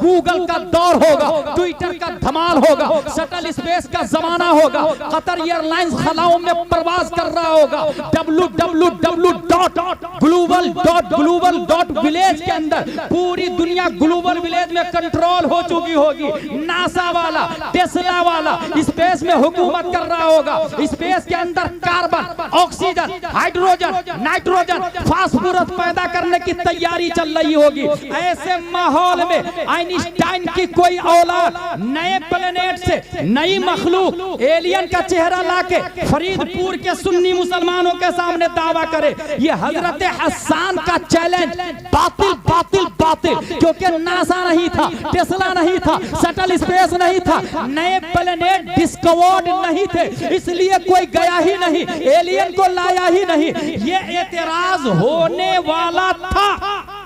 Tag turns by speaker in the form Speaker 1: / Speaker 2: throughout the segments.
Speaker 1: Google का दौर होगा, ट्विटर का धमाल होगा, शटल स्पेस का जमाना होगा, कतर एयरलाइंस खलाओं में प्रवास कर रहा होगा, www.global.village के अंदर पूरी दुनिया ग्लोबल विलेज में कंट्रोल हो चुकी होगी। नासा वाला, टेस्ला वाला स्पेस में हुकूमत कर रहा होगा। स्पेस के अंदर carbon, oxygen, hydrogen, nitrogen, phosphorus पैदा करने की तैयारी चल रही होगी। ऐसे माहौल में आइंस्टाइन की कोई औलाद नए प्लेनेट से नई मखलूक एलियन का चेहरा लाके फरीदपुर के सुन्नी मुसलमानों के सामने दावा करे, ये हजरत हसन का चैलेंज बातिल बातिल बातिल। क्योंकि नासा नहीं था, टेस्ला नहीं था, शटल स्पेस नहीं था, नए प्लेनेट डिस्कवर्ड नहीं थे, इसलिए कोई गया ही नहीं, एलियन को लाया ही नहीं। ये एतराज होने वाला था।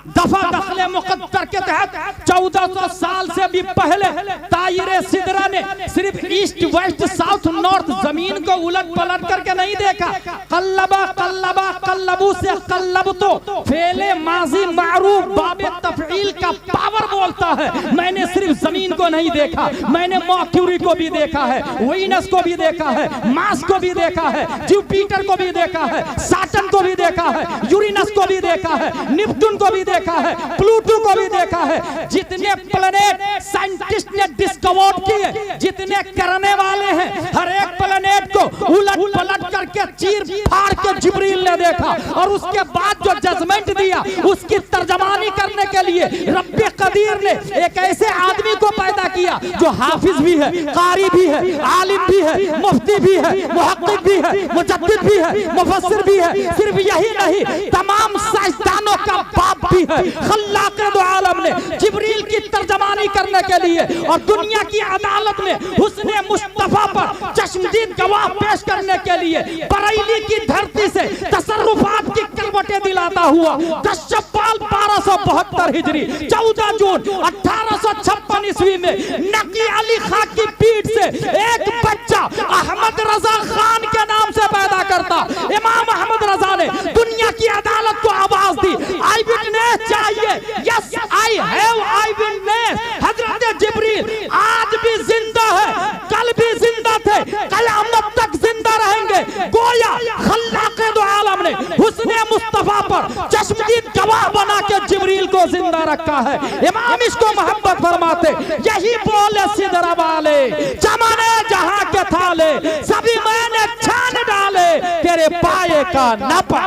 Speaker 1: दफा दखले मुकद्दर के तहत 1400 साल से भी पहले तायरे सिदरा ने सिर्फ ईस्ट वेस्ट साउथ नॉर्थ जमीन को उलट पलट करके नहीं देखा। कल्लबा कल्लबा कल्लबू से कल्लब तो फेले माजी मारूफ बाबे तफईल का पावर बोलता है। मैंने सिर्फ जमीन को नहीं देखा, मैंने मर्क्यूरी को भी देखा है, वीनस को भी देखा है, मार्स को भी देखा है, जुपिटर को भी देखा है, सैटर्न को भी देखा है, यूरेनस को भी देखा है, नेपच्यून को भी देखा है, प्लूटो को भी देखा है। जितने प्लेनेट साइंटिस्ट ने डिस्कवर्ड किए, जितने करने वाले हैं, हर एक प्लेनेट को उलट पलट करके चीर फाड़ के जिब्रील ने देखा और उसके बाद जो जजमेंट दिया उसकी तर्जमानी करने के लिए रब्बे कदीर ने एक ऐसे आदमी को पैदा किया जो हाफिज भी है, कारी भी है, आलिम भी है, मुफ्ती भी है, मुहक्किक भी है, मुजद्दिद भी है, मुफस्सिर भी है। सिर्फ यही नहीं, तमाम साइंसदानों का बाप भी है। खल्लाक़ दो आलम ने जिब्रील की तर्जमानी करने के लिए और दुनिया की अदालत में हुस्ने मुस्तफा पर चश्मदीद गवाह पेश करने के लिए बरेली की धरती से तसर्रुफात की करवटें दिलाता हुआ 10 शव्वाल 1272 हिजरी 14 जून 1856 ईस्वी में नकी अली खां की पीठ से एक बच्चा अहमद रजा खान के नाम से पैदा करता। इमाम अहमद रजा ने दुनिया की अदालत को आवाज दी, आई विटनेस चाहिए। Yes I have I witness. हजरत जिब्रील आज भी जिंदा है, कल भी जिंदा थे, कयामत तक जिंदा रहेंगे। गोया खल्लाक़ दो आलम ने हुस्ने मुस्तफा पर चश्मदीद गवाह बना के जिब्रील को जिंदा रखा है। इमाम इसको मोहब्बत फरमाते, यही बोले सिदरा वाले जमाने जहां के थाले सभी मैंने छान डाले तेरे पाए का नपा।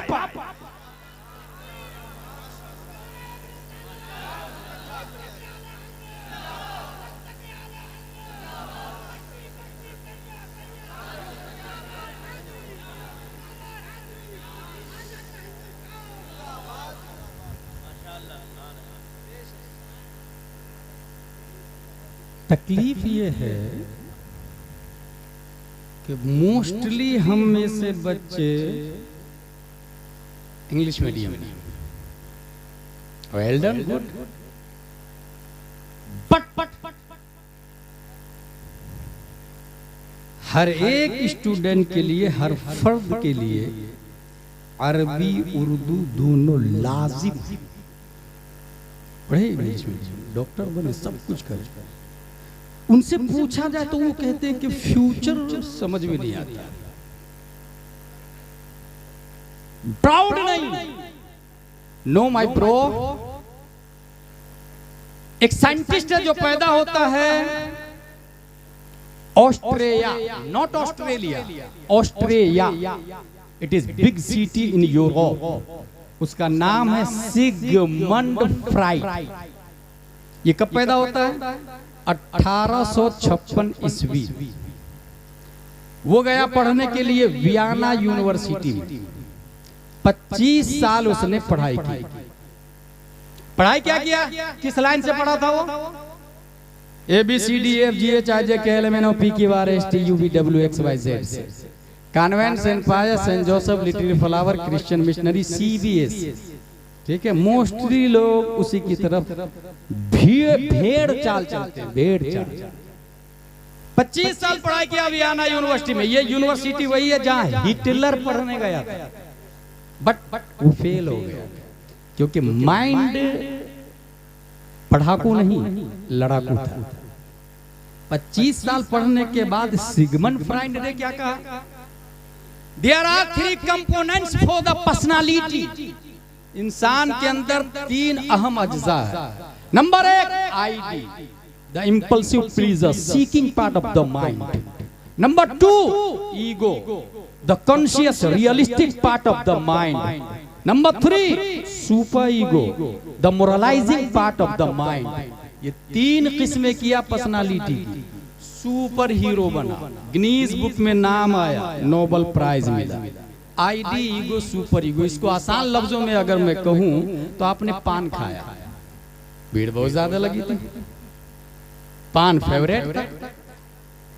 Speaker 1: तकलीफ ये है कि मोस्टली हम में से बच्चे English medium, well done, good, but हर एक स्टूडेंट के लिए, हर फर्द के लिए अरबी उर्दू दोनों लाजिम पढ़े, इंग्लिश मीडियम, डॉक्टर बने, सब कुछ करे। उनसे पूछा जाए तो वो कहते हैं कि फ्यूचर समझ में नहीं आता। प्राउड नहीं, नो माय ब्रो। एक साइंटिस्ट है जो पैदा होता है Australia, not Australia, Australia. It is big city in Europe. उसका नाम है सिगमंड फ्राइड। ये कब पैदा होता है? 1856 ईस्वी। वो गया पढ़ने के लिए वियना यूनिवर्सिटी में। 25 साल उसने पढ़ाई की। पढ़ाई क्या किया? किस लाइन से पढ़ा था वो? ABCDFGHIJKLMNOPQRSTUVWXYZ। Convent, saint Pius, saint Joseph, little flower, Christian missionary, CBS। ठीक है, मोस्टली लोग उसी की तरफ भेड़ चाल चलते हैं, भेड़ चाल। 25 साल पढ़ाई किया वियना यूनिवर्सिटी में। ये यूनिवर्सिटी वही है जहां हिटलर पढ़ने गया था, बट वो फेल हो गया क्योंकि माइंड पढ़ाकू नहीं, लड़ाकू था। 25 साल पढ़ने के बाद सिगमंड फ्राइड ने क्या कहा? There are 3 components for the personality. इंसान के अंदर 3 अहम अज्जा है। Number 1 id, the impulsive pleasure, seeking part of the mind. Number 2 ego, the conscious realistic part of the mind. Number 3 super ego, the moralising part of the mind. ये 3 किस्में किया personality की। सुपर हीरो बना, Guinness book में नाम आया, Nobel prize मिला। Id, ego, super ego. इसको आसान लफ्जों में अगर मैं कहूं तो आपने पान खाया, भीड़ बहुत ज्यादा लगी थी, पान फेवरेट था,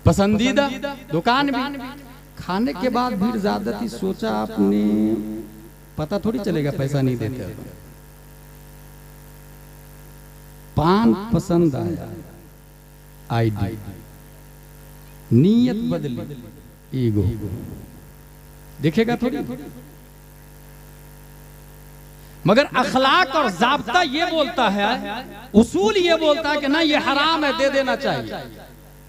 Speaker 1: पसंदीदा, दुकान भी। खाने के बाद भीड़ ज्यादा थी, सोचा आपने पता थोड़ी चलेगा पैसा नहीं देते तो। पान पसंद आया, आईडी, नीयत बदली, ईगो। देखेगा थोड़ी, मगर अखलाक और ज़ाब्ता ये बोलता है, उसूल ये बोलता है कि ना ये हराम है, दे देना चाहिए।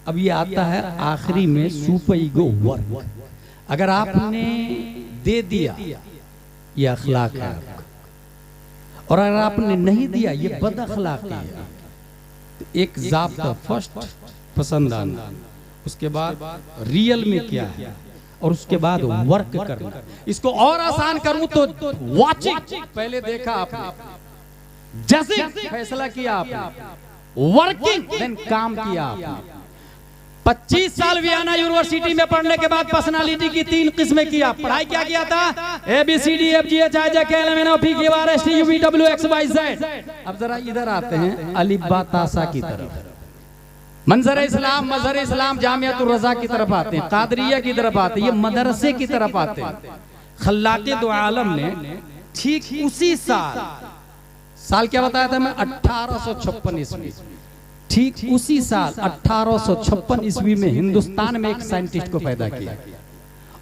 Speaker 1: अब ये आता है आखिरी में सुपर ईगो वर्क। अगर आपने दे दिया ये अखलाक है आपका, और अगर आपने नहीं दिया ये बद अखलाकी है। तो एक ज़ाब्ता, फर्स्ट पसंद आना, उसके बाद रियल में क्या है, और उसके बाद वर्क करना। इसको और आसान करूं तो वॉचिंग, पहले देखा आपने, जजिंग, फैसला किया आपने, वर्किंग, देन काम किया आपने। 25 साल वियना यूनिवर्सिटी में पढ़ने के बाद पर्सनालिटी की 3 किस्में किया। पढ़ाई क्या किया था? ABCDFGHIJKLMNOPQRSTUVWXYZ। अब जरा इधर आते हैं अलिफ बा तासा की तरफ, मंजर इस्लाम, मजहर इस्लाम, जामियातुर रज़ा की तरफ आते हैं, कादरिया की तरफ आते हैं, ये मदरसे की तरफ आते हैं। खल्लाक़े दो आलम ने ठीक उसी साल क्या बताया था मैं? 1856 ईस्वी। ठीक उसी साल 1856 ईस्वी में हिंदुस्तान में एक साइंटिस्ट को पैदा किया,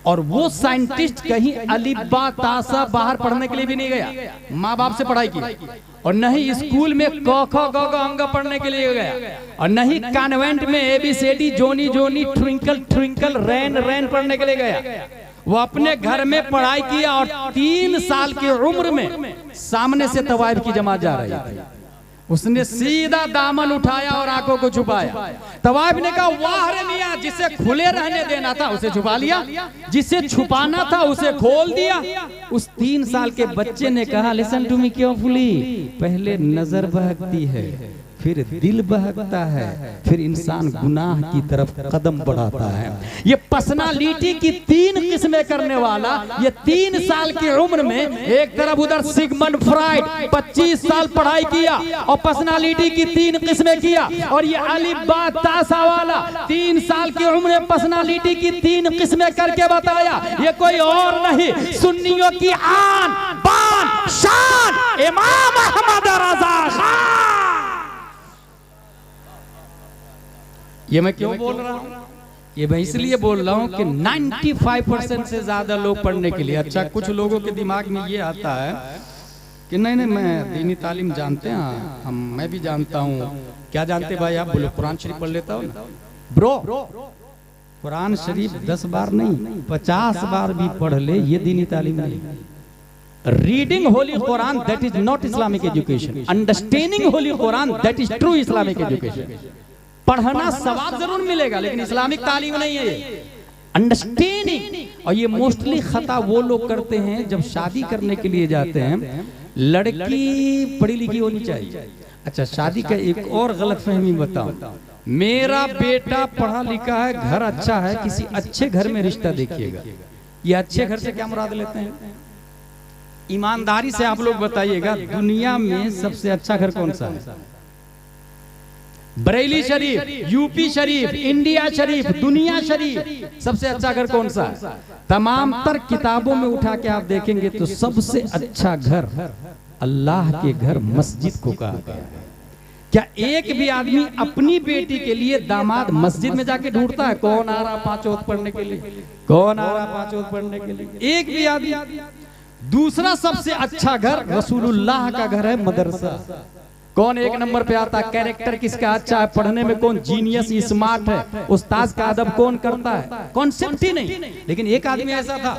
Speaker 1: और वो साइंटिस्ट कहीं अलिफ बा तासा बाहर पढ़ने के लिए भी नहीं गया, माँ बाप से पढ़ाई की, और नहीं स्कूल में क ख ग घ अंग पढ़ने के लिए गया, और नहीं कॉन्वेंट में ABCD जोनी जोनी ट्विंकल ट्विंकल रैन रैन पढ़ने के लिए गया। वो अपने घर में पढ़ाई किया, और 3 साल की उम्र में सामने से तवाइफ की जमात जा रही थी। उसने सीधा दामन उठाया और आंखों को छुपाया। तवाइफ ने कहा, वाह रे मियां, जिसे खुले रहने देना था उसे छुपा लिया, जिसे छुपाना था उसे खोल दिया। उस 3 साल के बच्चे ने कहा, लिसन टू मी केयरफुली, पहले नजर बहकती है, फिर दिल बहकता है, फिर इंसान गुनाह की तरफ कदम बढ़ाता है। ये पर्सनालिटी की 3 किस्में करने वाला, ये 3 साल की उम्र में, एक तरफ उधर सिगमंड फ्राइड 25 साल पढ़ाई किया और पर्सनालिटी की 3 किस्में किया, और ये अलिफ बा तासा वाला 3 साल की उम्र में पर्सनालिटी की 3 किस्में करके बताया। ये कोई और नहीं, सुन्नियों की आन बान शान इमाम अहमद रज़ा खान। ये मैं क्यों बोल रहा हूँ? ये मैं इसलिए बोल रहा हूँ कि 95% से ज्यादा लोग पढ़ने के लिए, अच्छा कुछ लोगों के दिमाग में ये आता है कि नहीं नहीं मैं दीनी तालीम जानते हैं, मैं भी जानता हूँ। क्या जानते भाई आप? बोले कुरान शरीफ पढ़ लेता हूँ ना। ब्रो, कुरान शरीफ 10 बार नहीं 50 बार भी पढ़ ले, ये दीनी तालीम नहीं। Reading Holi Quran that is not Islamic education, understanding Holi Quran that is true Islamic education. पढ़ना सवाब जरूर मिलेगा, लेकिन इस्लामिक तालीम नहीं है ये, अंडरस्टैंडिंग। और ये मोस्टली खता वो लोग करते हैं जब शादी करने के लिए जाते हैं, लड़की पढ़ी लिखी होनी चाहिए। अच्छा, शादी का एक और गलतफहमी बताऊं, मेरा बेटा पढ़ा लिखा है, घर अच्छा है, किसी अच्छे घर में रिश्ता देखिएगा। ये अच्छे घर से क्या मुराद लेते हैं? ईमानदारी से आप लोग बताइएगा, दुनिया में सबसे अच्छा घर कौन सा है? बरेली शरीफ, यूपी शरीफ, इंडिया शरीफ, दुनिया शरीफ, सबसे अच्छा घर कौन सा है? तमाम तर किताबों में उठा के आप देखेंगे तो सबसे अच्छा घर अल्लाह के घर मस्जिद को कहा गया है। क्या एक भी आदमी अपनी बेटी के लिए दामाद मस्जिद में जाके ढूंढता है? कौन आ रहा 5 वक्त पढ़ने के लिए, कौन आ रहा 5 वक्त पढ़ने के लिए? एक भी आदमी। दूसरा सबसे अच्छा घर रसूलुल्लाह का घर है, मदरसा। कौन एक नंबर पे आता है, कैरेक्टर किसका अच्छा है, पढ़ने में कौन जीनियस स्मार्ट है, उस्ताद का अदब कौन करता है, कॉन्सेप्ट ही नहीं। लेकिन एक आदमी ऐसा था,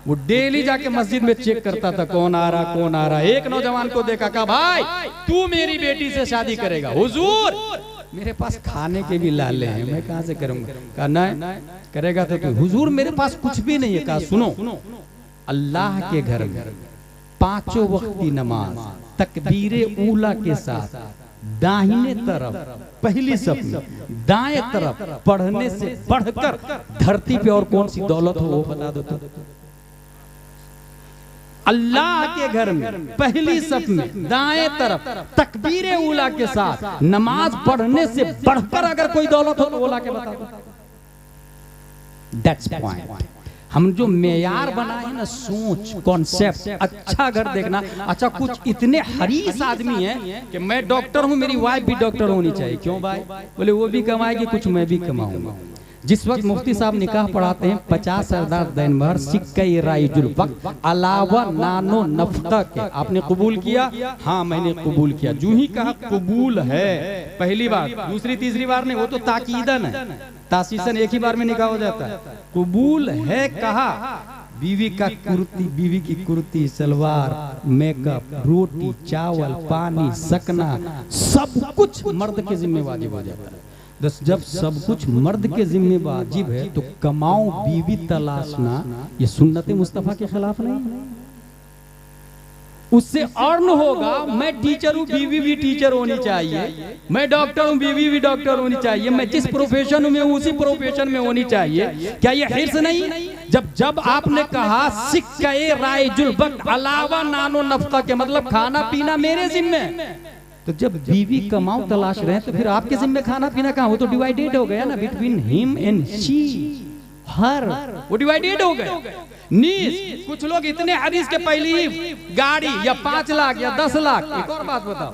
Speaker 1: वो डेली जाके मस्जिद में चेक करता था कौन आ रहा कौन आ रहा। एक नौजवान को देखा, कहा भाई तू मेरी बेटी से शादी करेगा? हुजूर मेरे पास खाने के भी लाले हैं, मैं कहां से करूंगा? कहा नहीं करेगा तो तू। हुजूर मेरे पास कुछ भी नहीं है। कहा सुनो, अल्लाह के घर में 5 वक्त की नमाज तकबीरे ऊला के साथ दाहिने तरफ पहली सफ में दाएं तरफ पढ़ने से बढ़कर धरती पे और कौन सी दौलत हो वो बता दो तो। अल्लाह के घर में पहली सफ में दाएं तरफ तकबीरे ऊला के साथ नमाज पढ़ने से बढ़कर अगर कोई दौलत हो तो वो ला के बता दो। That's point. हम जो मेयार बनाए ना, सोच कॉन्सेप्ट, अच्छा घर देखना। अच्छा कुछ इतने हरीस आदमी हैं कि मैं डॉक्टर हूं, मेरी वाइफ भी डॉक्टर होनी चाहिए। क्यों भाई? बोले वो भी कमाएगी, कुछ मैं भी कमाऊंगा। जिस वक्त मुफ्ती साहब निकाह पढ़ाते हैं 50 सरदार दिन भर सिक्का राइजुल वक्त अलावा नानो नफका के। आपने कबूल किया? हाँ मैंने कबूल किया। जू ही कहा कबूल है, पहली बार, दूसरी तीसरी बार नहीं, वो तो ताकीदन है, तासीसन एक ही बार में निकाह हो जाता है। कबूल है कहा, बीवी का कुर्ती, बीवी की कुर्ती सलवार, मेकअप, रोटी चावल पानी सकना सब कुछ मर्द के जिम्मे वाजिब हो जाता है। जब सब कुछ मर्द के जिम्मे वाजिब है तो कमाओ बीवी तलाशना ये सुन्नत मुस्तफा के खिलाफ नहीं। उससे अर्न होगा। मैं टीचर हूँ, बीवी भी टीचर होनी चाहिए। मैं डॉक्टर हूँ, बीवी भी डॉक्टर होनी चाहिए। मैं जिस प्रोफेशन में हूँ उसी प्रोफेशन में होनी चाहिए। क्या ये हिर्स नहीं? जब आपने कहा सिक्के राइजुल वक्त अलावा नानो नफका के मतलब खाना पीना मेरे जिम्मे, तो जब बीवी कमाओ तलाश रहे हैं तो फिर आपके जिम्मे खाना पीना कहाँ? वो तो डिवाइडेड हो गया ना बिटवीन हिम एंड शी, हर, वो डिवाइडेड हो गए। नीस कुछ लोग इतने हदीस के पहली गाड़ी या 5 लाख या 10 लाख। एक और बात बताओ,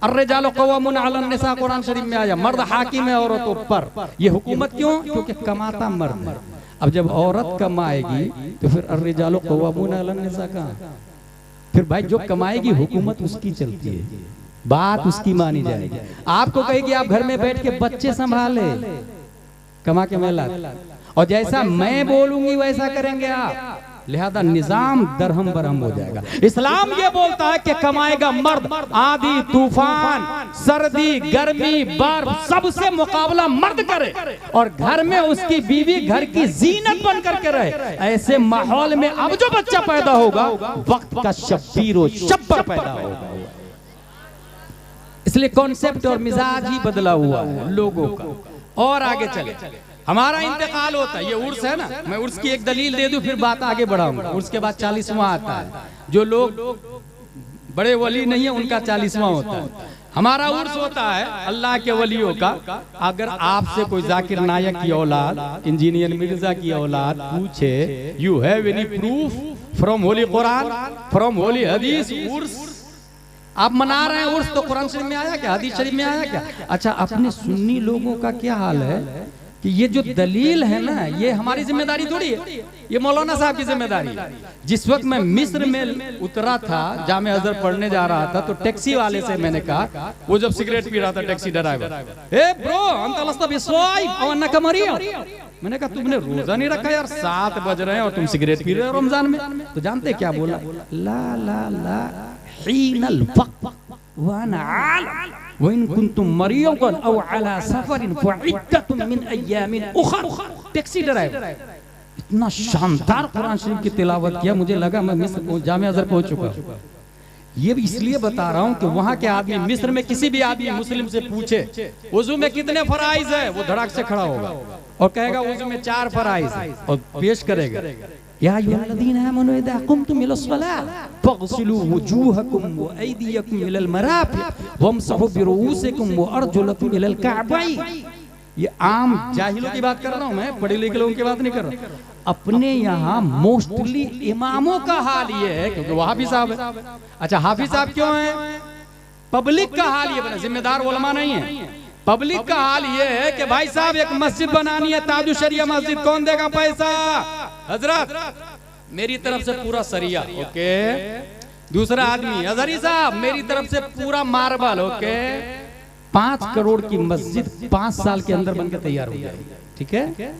Speaker 1: अर्रिजालु क़व्वामून अलन निसा, कुरान शरीफ में आया, मर्द हाकिम है औरतों पर। ये हुकूमत क्यों? क्योंकि कमाता मर्द है। अब जब औरत कमाएगी तो फिर अर्रिजालु क़व्वामून अलन निसा कहाँ? फिर भाई जो कमाएगी हुकूमत उसकी चलती है, बात उसकी मानी जाएगी। आपको कहेगी आप घर में बैठ के बच्चे संभाले, कमा के मेला, और जैसा मैं बोलूंगी वैसा करेंगे आप, लिहाजा निजाम दरहम बरहम हो जाएगा। इस्लाम ये बोलता है कि कमाएगा मर्द, आंधी तूफान सर्दी गर्मी बर्फ सबसे मुकाबला मर्द करे, और घर में उसकी बीवी घर की जीनत बन करके रहे। ऐसे माहौल में अब जो बच्चा पैदा होगा वक्त का शब्बीर व शब्बर पैदा होगा। इसलिए कॉन्सेप्ट और मिजाज ही बदला हुआ है लोगों का। और आगे चले, हमारा इंतकाल होता है, ये उर्स है ना, मैं उर्स की एक दलील दे दूं फिर बात आगे बढ़ाऊंगा। उर्स के बाद 40वां आता है। जो लोग बड़े वली नहीं है उनका 40वां होता है। हमारा उर्स होता है अल्लाह के वलियों का। अगर आपसे कोई जाकिर नायक की औलाद, इंजीनियर मिर्जा की औलाद पूछे, you have any proof from Holi Quran, from Holi हदीस, उर्स आप मना रहे हैं उर्स, तो कुरान शरीफ में आया क्या, हदीस शरीफ में आया क्या? अच्छा अपने सुन्नी लोगों का क्या हाल है कि ये जो दलील है ना, ये हमारी जिम्मेदारी थोड़ी है, ये मौलाना साहब की जिम्मेदारी है। जिस वक्त मैं मिस्र में उतरा था, जामे अजहर पढ़ने जा रहा था, तो टैक्सी वाले से मैंने कहा, वो जब सिगरेट पी रहा था टैक्सी ड्राइवर, ए ब्रो अंत लस्ता बिस्वाई और नकमरियो, मैंने कहा तुमने रोजा नहीं रखा यार, 7 बज रहे हैं और तुम सिगरेट पी रहे हो रमजान में। तो जानते क्या बोला? ला ला ला हीनल वक्त वाना आलम वइन कुंतुम मरियम औ अला सफरिन फइद्दतुम मिन अय्यामिन उखर। टैक्सी ड्राइवर इतना शानदार कुरान शरीफ की तिलावत किया, मुझे लगा मैं मिस्र जामे अजहर पहुंच चुका हूं। ये भी इसलिए बता रहा हूं कि वहां के आदमी, मिस्र में किसी भी आदमी मुस्लिम से पूछे वुजू में कितने फराइज है, वो धड़ाक से खड़ा होगा और कहेगा वुजू में 4 फराइज है और पेश करेगा, या अय्युहल्लज़ीना आमनू इज़ा क़ुमतुम इलस्सलाह फ़ग़सिलू वुजूहकुम व अयदियकुम इलल मराफ़िक़ वम्सहू बिरुऊसिकुम व अर्जुलकुम इलल कअबैन। ये आम जाहिलों की बात कर रहा हूं, मैं पढ़े लिखे लोगों की बात नहीं कर रहा। अपने यहाँ मोस्टली इमामों का हाल ये है, क्योंकि वो हाफिज साहब है। अच्छा हाफिज साहब क्यों है? पब्लिक का हाल ये बना, जिम्मेदार उलमा नहीं है। पब्लिक का हाल ये है कि भाई साहब एक मस्जिद बनानी है, ताजु शरिया मस्जिद, कौन देगा पैसा? हजरत मेरी तरफ से पूरा सरिया, ओके दूसरा आदमी, अजहरी साहब मेरी तरफ से पूरा मार्बल, ओके 5 करोड़ की मस्जिद 5 साल के अंदर बनकर तैयार हो जाएगी, ठीक है।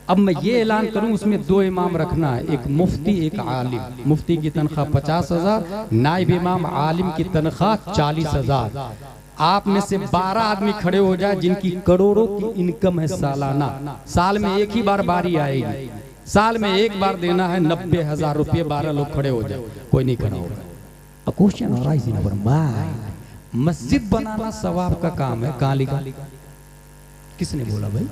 Speaker 1: अब मैं ये ऐलान करूं, उसमें 2 इमाम रखना है, एक मुफ्ती एक आलिम। मुफ्ती की तनख्वाह 50,000, नाइब इमाम आलिम की तनख्वाह 40,000। आप में से 12 आदमी खड़े हो जाए जिनकी करोड़ों की इनकम है सालाना, साल में एक ही बार बारी आएगी, साल में एक बार देना है 90,000 रुपये, 12 लोग खड़े हो जाए, कोई नहीं खड़ा होगा। Question arise in our mind, मस्जिद बनाना सवाब का काम है, कहाँ लिखा? किसने बोला भाई?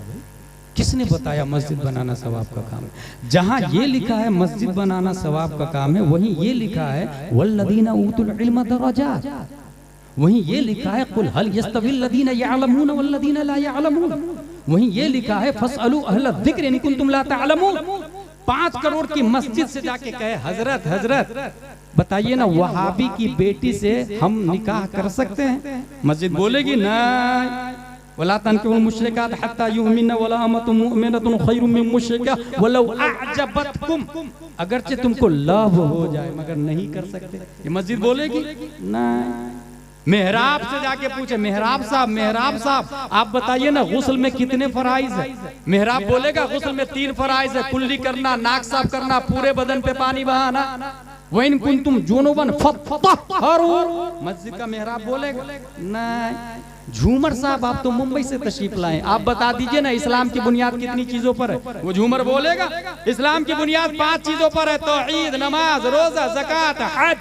Speaker 1: किसने बताया मस्जिद बनाना सवाब का काम है? जहां ये लिखा है मस्जिद बनाना सवाब का काम है, वहीं ये लिखा है वल्लदीना ऊतुल इल्म दरजात, वहीं ये लिखा है कुल हल यस्तविल लदीना यअलमून वल्लदीना ला यअलमून, वहीं ये लिखा है फसअलू अहल ज़िक्र इन कुंतुम ला तअलमून। 5 करोड़ की मस्जिद से जाके कहे हजरत हजरत बताइए ना, वहाबी की बेटी से हम निकाह कर सकते हैं? मस्जिद बोलेगी नहीं, वला तनकिहुल मुशरिकात हत्ता युमिन वला अमतुन मुमिनतुन खैरुम मिन मुशरिका वलौ अअजबतकुम, अगरचे तुमको लव हो जाए मगर नहीं कर सकते। ये मस्जिद बोलेगी नहीं। मेहराब से जाके पूछे, मेहराब साहब आप बताइए ना गुस्ल में कितने फराइज है? मेहराब बोलेगा गुस्ल में 3 फराइज है, कुल्ली करना, नाक साफ करना, पूरे बदन पे पानी बहाना। वइन कुंतुम जुनुबन फत्तहरू, मस्जिद का मेहराब बोलेगा नहीं। झूमर साहब आप तो मुंबई से तशरीफ लाए, आप बता दीजिए ना इस्लाम की बुनियाद कितनी चीजों पर है? वो झूमर बोलेगा इस्लाम की बुनियाद 5 चीजों पर है, तौहीद, नमाज, रोजा, ज़कात, हज।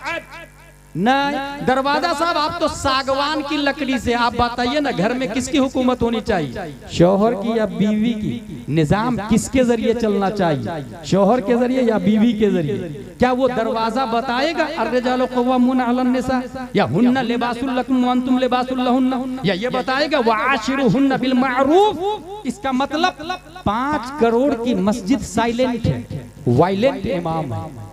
Speaker 1: नहीं। दरवाजा साहब आप तो सागवान की लकड़ी से, आप बताइए ना घर में किसकी हुकूमत होनी चाहिए, शौहर की या बीवी की? निजाम किसके जरिए चलना चाहिए, शौहर के जरिए या बीवी के जरिए? क्या वो दरवाजा बताएगा अर्रिजालु क़व्वामून अलन निसा, या हुन्ना लिबासुल लकुम व अंतुम लिबासुल लहुन्ना, या ये बताएगा वआशिरुहुन्ना बिल मारूफ? इसका मतलब 5 करोड़ की मस्जिद साइलेंट है, वायलेंट इमाम है।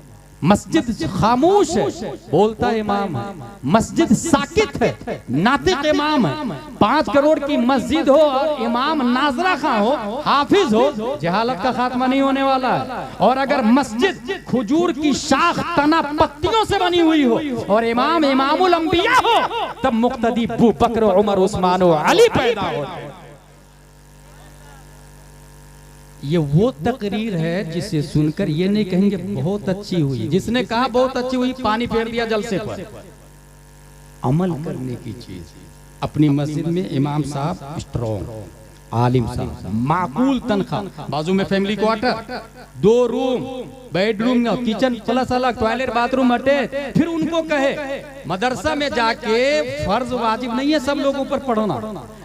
Speaker 1: मस्जिद खामोश है, बोलता इमाम है। मस्जिद साकित है, नातिक इमाम है। 5 करोड़ की मस्जिद हो और इमाम नाजरा खां हो, हाफिज हो, जहालत का खात्मा नहीं होने वाला है। और अगर मस्जिद खजूर की शाख तना पत्तियों से बनी हुई हो और इमाम इमामुल अंबिया हो, तब मुक्तदी अबू बकर, उमर, उस्मान और अली पैदा हो। ये वो तकरीर है जिसे सुनकर ये नहीं कहेंगे बहुत अच्छी हुई, जिसने कहा बहुत अच्छी हुई पानी फेर दिया जलसे पर। अमल करने की चीज, अपनी मस्जिद में इमाम साहब स्ट्रॉन्ग, आलिम साहब माकूल तनख्वाह, बाजू में family quarter, 2 room, bedroom, kitchen plus अलग, टॉयलेट बाथरूम अटैच। फिर उनको कहे मदरसा में जाके फर्ज वाजिब नहीं है सब लोगों पर पढ़ना,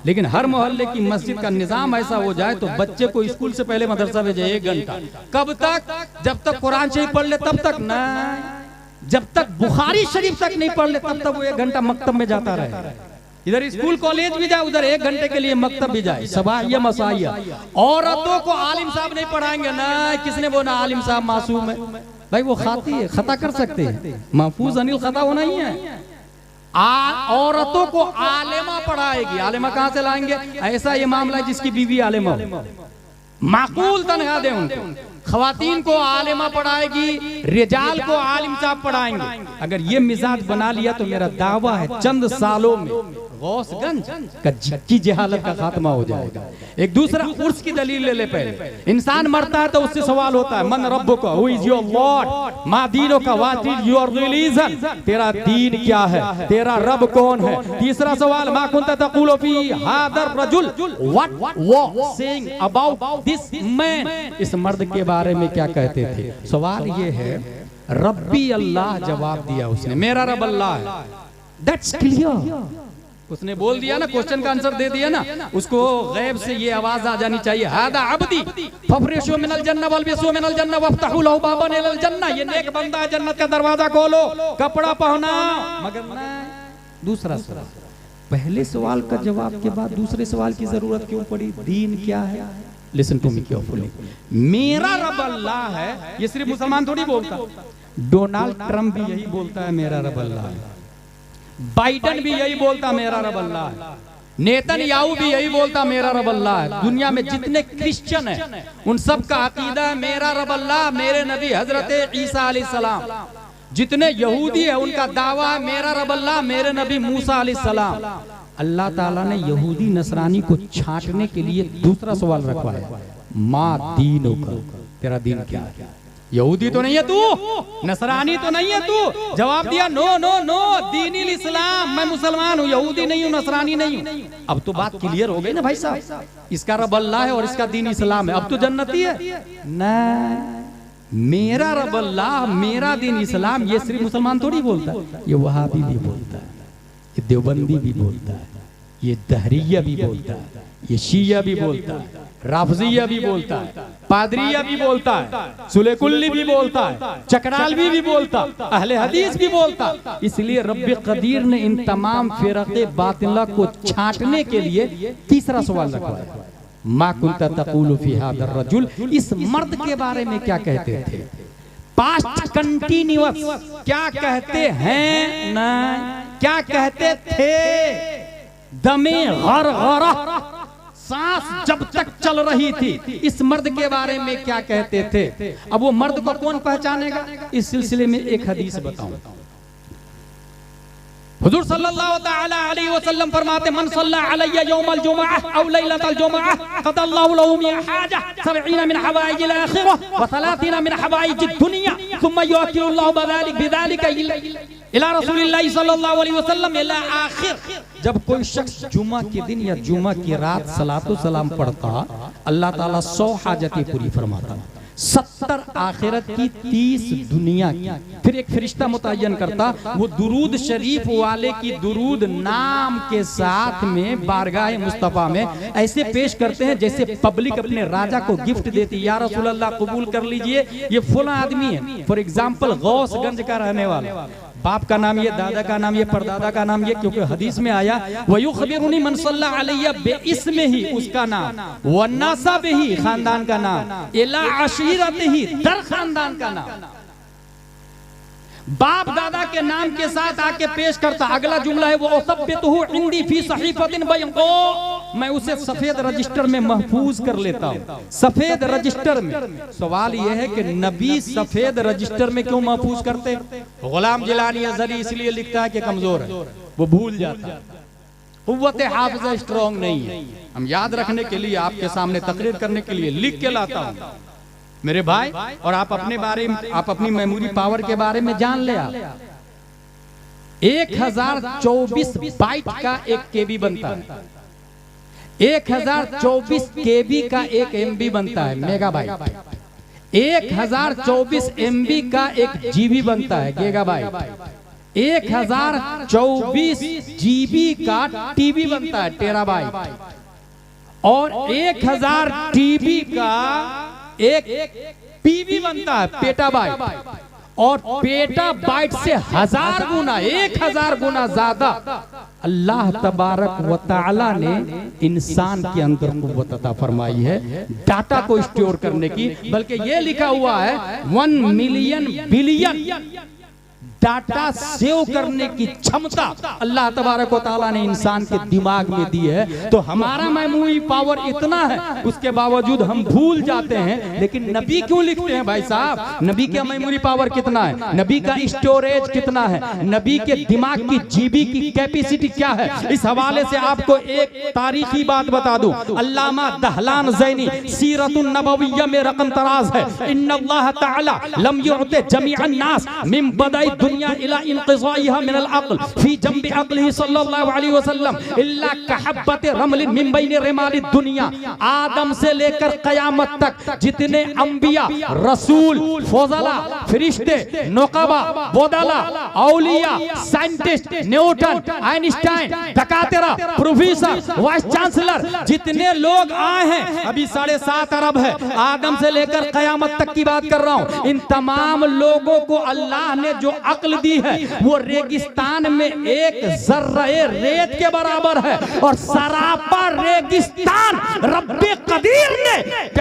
Speaker 1: लेकिन हर मोहल्ले की मस्जिद का निजाम ऐसा हो जाए तो बच्चे को स्कूल से पहले मदरसा भेजे 1 घंटा। कब तक? जब तक कुरान शरीफ पढ़ ले तब तक नहीं, जब तक बुखारी शरीफ तक नहीं पढ़ ले तब तक वो 1 घंटा मकतब में जाता रहे। इधर स्कूल कॉलेज भी जाए, उधर 1 घंटे के लिए मकतब भी जाए। सबाहिया मसाइया, औरतों को आलिम साहब नहीं पढ़ाएंगे ना। किसने बोला आलिम साहब मासूम है? भाई वो खाती है, खता कर सकते हैं, महफूज अनिल खता होना ही है। औरतों को आलिमा पढ़ाएगी। आलिमा कहां से लाएंगे? ऐसा ये मामला है जिसकी बीवी आलिमा हो, माकूल तनख्वाह दे उनको। खवातीन को आलिमा पढ़ाएगी, रिजाल को आलिम साहब पढ़ाएंगे। अगर ये मिजाज बना लिया तो मेरा दावा है चंद सालों में गौसगंज की जहालत का खात्मा हो जाएगा। एक दूसरा उर्स की दलील ले ले। पहले इंसान मरता है तो उससे सवाल होता है मन रब्बुका, हु इज योर लॉर्ड, मा दीनुका, व्हाट इज योर रिलीजन, तेरा दीन क्या है, तेरा रब कौन है। तीसरा सवाल मा कुंता तक़ूलु फी हादर रजुल, what was saying about this man, इस मर्द के बारे में क्या कहते थे। सवाल ये है, रब्बी अल्लाह जवाब दिया उसने, मेरा रब अल्लाह है, दैट्स क्लियर। उसने बोल दिया ना, क्वेश्चन का आंसर दे दिया ना, उसको गैब से ये आवाज आ जानी चाहिए, हादा अब्दी फफरिशु मिनल जन्नह वल्बिसु मिनल जन्नह वफ्तहु लहु बाबन इलल जन्नह, ये नेक बंदा है, जन्नत का दरवाजा खोलो, कपड़ा पहना। मगर नहीं। दूसरा सवाल, पहले सवाल का जवाब के बाद दूसरे सवाल की जरूरत क्यों पड़ी? दीन क्या है? लिसन टू मी केयरफुली, मेरा रब अल्लाह है, ये सिर्फ मुसलमान थोड़ी बोलता, डोनाल्ड ट्रंप भी यही बोलता है मेरा रब अल्लाह है, बाइडन भी यही बोलता मेरा रब अल्लाह है, नेतन्याहू भी यही बोलता मेरा रब अल्लाह है। दुनिया में जितने क्रिश्चियन हैं उन सब का अकीदा है मेरा रब अल्लाह, मेरे नबी हजरत ईसा अलैहिस्सलाम। जितने यहूदी है उनका दावा है मेरा रब अल्लाह, मेरे नबी मूसा अलैहिस्सलाम। अल्लाह ताला ने यहूदी नसरानी को छांटने के लिए दूसरा सवाल रखवाया, माँ दीनो का, तेरा दीन क्या है? यहूदी तो नहीं है तू, नसरानी तो नहीं है तू। जवाब दिया नो नो नो, दीनिल इस्लाम, मैं मुसलमान हूँ, यहूदी नहीं हूँ, नसरानी नहीं हूँ। अब तो बात क्लियर हो गई ना भाई साहब, इसका रब अल्लाह है और इसका दीन इस्लाम है, अब तो जन्नती है ना। मेरा रब अल्लाह, मेरा दीन इस्लाम, ये सिर्फ मुसलमान थोड़ी बोलता है, ये वहाबी भी बोलता है, ये देवबंदी भी बोलता है, ये दहरिया भी बोलता है, ये शिया भी बोलता है, राफजिया भी बोलता है, पादरिया भी बोलता है, सुलेकुल्ली भी बोलता है, चकरालवी भी बोलता, अहले हदीस भी बोलता। इसलिए रब्बे कदीर ने इन तमाम फिरक़े बातिला को छांटने के लिए तीसरा सवाल रखवाया, मा कुंता तक़ूलु फी हादर रजुल, इस मर्द के बारे में क्या कहते थे? पास्ट कंटिन्यूअस, क्या कहते हैं ना क्या कहते थे? दमे गरगरा, सांस जब तक चल रही थी, इस मर्द के बारे में क्या कहते थे? अब वो मर्द को कौन पहचानेगा? इस सिलसिले में एक हदीस बताऊं। हुजूर सल्लल्लाहु तआला अलैहि वसल्लम फरमाते, मन सल्ला अलैया यौमल जुमअह औ लैलतल जुमअह क़दल्लाहु लहू मिन हाजा 70 मिन हवाइजिल आखिरह व 30 मिन हवाइजिद दुनिया सुम्मा युअक्किलुल्लाहु बिज़ालिका इला रसूलिल्लाहि सल्लल्लाहु अलैहि वसल्लम इला आखिर। जब कोई शख्स जुमा के दिन या जुमा की रात सलातो सलाम पढ़ता, अल्लाह ताला 100 हाजतें पूरी फरमाता, 70 आखिरत की, 30 दुनिया की। फिर एक फरिश्ता मुतय्यन करता, वो दुरूद शरीफ वाले की दुरूद नाम के साथ में बारगाह मुस्तफा में ऐसे पेश करते हैं जैसे पब्लिक अपने राजा को गिफ्ट देती, या रसूल अल्लाह कबूल कर लीजिए, ये फला आदमी है। फॉर एग्जाम्पल गौसगंज का रहने वाला, बाप का नाम ये, दादा का नाम ये, परदादा का नाम ये, क्योंकि हदीस में आया वयुखबिरुनी मन सल्ला अलैया बेइस्म ही, उसका नाम, वन्नासा बिही, खानदान का नाम, इला अशीरतिही, दर खानदान का नाम, बाप दादा के नाम के साथ आके पेश करता। अगला जुमला है वो उसब्बितहु इंदी फी सहीफतिन बैगो, मैं उसे सफेद रजिस्टर में महफूज कर लेता हूँ, सफेद रजिस्टर में। सवाल यह है कि नबी सफेद रजिस्टर में क्यों महफूज करते? गुलाम जिलानी अज़हरी इसलिए लिखता है कि कमजोर है, वो भूल जाता है, कुव्वत हाफिज़ा स्ट्रॉन्ग नहीं है। हम याद रखने के लिए, आपके सामने तकरीर करने के लिए लिख के लाता हूँ मेरे भाई, और आप अपने बारे में, आप अपनी मेमोरी पावर के बारे में जान ले। आप 1024 बाइट का एक केबी बनता है, 1024 केबी का एक एमबी बनता है, मेगाबाइट। 1024 एमबी का एक जीबी बनता है, गीगाबाइट। 1024 जीबी का टीबी बनता है, टेराबाइट। और 1000 टीबी का एक पीबी बनता है, पेटाबाइट। और पेटाबाइट से 1000 गुना, 1000 गुना ज्यादा अल्लाह तबारक व तआला ने इंसान के अंदर कुव्वत अता फरमाई है डाटा को स्टोर करने की। बल्कि ये लिखा हुआ है 1 मिलियन बिलियन डाटा सेव करने की क्षमता अल्लाह तबारक व तआला ने इंसान के दिमाग में दी है। तो हमारा मेमोरी पावर इतना है, उसके बावजूद हम भूल जाते हैं। लेकिन नबी क्यों लिखते हैं भाई साहब? नबी का मेमोरी पावर कितना है, नबी का स्टोरेज कितना है, नबी के दिमाग की जीबी की कैपेसिटी क्या है? इस हवाले से आपको एक तारीखी बात बता दूं। अल्लामा दहलान ज़ैनी सीरतुन नबविय्या में रकम तराज है, इन्नल्लाह तआला लम युअति जमीअन नास मिन बदाई दुनिया इला इनक़िज़ाइहा मिनल अक़ल फी जंबि अक़लिही सल्लल्लाहु अलैहि वसल्लम इल्ला कहब्बति रमलिन मिन बैनि रिमालिद दुनिया। आदम से लेकर क़यामत तक जितने अंबिया, रसूल, फज़ला, फरिश्ते, नुक़बा, बोदला, औलिया, साइंटिस्ट, न्यूटन, आइंस्टाइन, दकातिरा, प्रोफेसर, वाइस चांसलर, जितने लोग आए हैं, अभी 7.5 अरब है, आदम से लेकर क़यामत तक की बात कर रहा हूं। इन तमाम लोगों को अल्लाह ने जो अक्ल दी है वो रेगिस्तान में एक जर्रे रेत के बराबर है। और सरापा रेगिस्तान रब्बे कदीर ने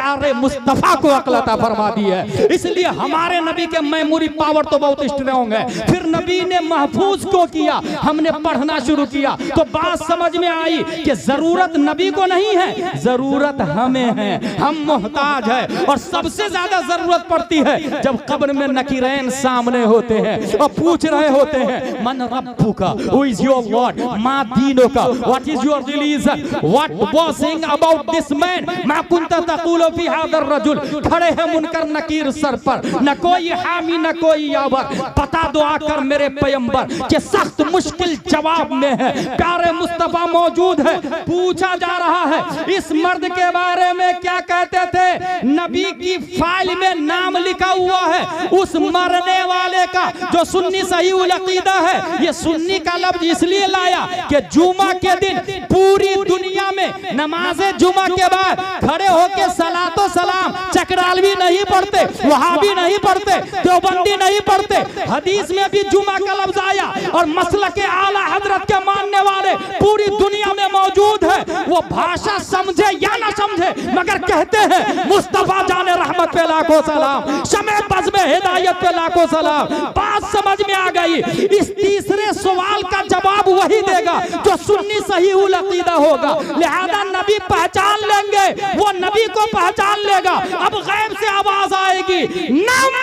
Speaker 1: प्यारे मुस्तफा को अक्ल अता फरमा दी है। इसलिए हमारे नबी के मेमोरी पावर तो बहुत स्ट्रांग है। फिर नबी ने महफूज को किया, हमने पढ़ना शुरू किया तो बात समझ में आई कि जरूरत नबी को नहीं है, जरूरत हमें है। हम मोहताज है और सबसे ज्यादा जरूरत पड़ती है जब कब्र में नकीरैन सामने होते हैं और पूछ रहे होते हैं मन रब्बुका, हु इज योर लॉर्ड, मा दीनुका, what is your religion, what was saying about this man, मा कुंता तक़ूलु फी हादर रजुल। खड़े हैं मुनकर नकीर सर पर, न कोई हामी न कोई यावर। बता दो आकर मेरे पैगंबर कि सख्त मुश्किल जवाब में है, प्यारे मुस्तफा मौजूद है। पूछा जा रहा है इस मर्द के बारे में क्या कहते थे, नबी की फाइल में नाम लिखा हुआ है उस मरने वाले का जो सुन्नी सही उल अकीदा है। ये सुन्नी का लफ्ज इसलिए लाया कि जुमा के दिन पूरी दुनिया में नमाज़े जुमा के बाद खड़े होकर सलातो सलाम चकरालवी नहीं पढ़ते, वहाबी नहीं पढ़ते, देवबंदी नहीं पढ़ते। हदीस में भी जुमा का लफ्ज आया और मसलक के आला हजरत के मानने वाले पूरी दुनिया में मौजूद है। वो भाषा समझे या ना समझे मगर कहते हैं मुस्तफा जाने रहमत पे लाखों सलाम, शमे बज़ में हिदायत पे लाखों सलाम। बात समझ में आ गई। इस तीसरे सवाल का जवाब वही देगा जो सुन्नी सही उल अकीदा होगा। लिहाजा नबी पहचान लेंगे, वो नबी को पहचान लेगा। अब गैब से आवाज आएगी नम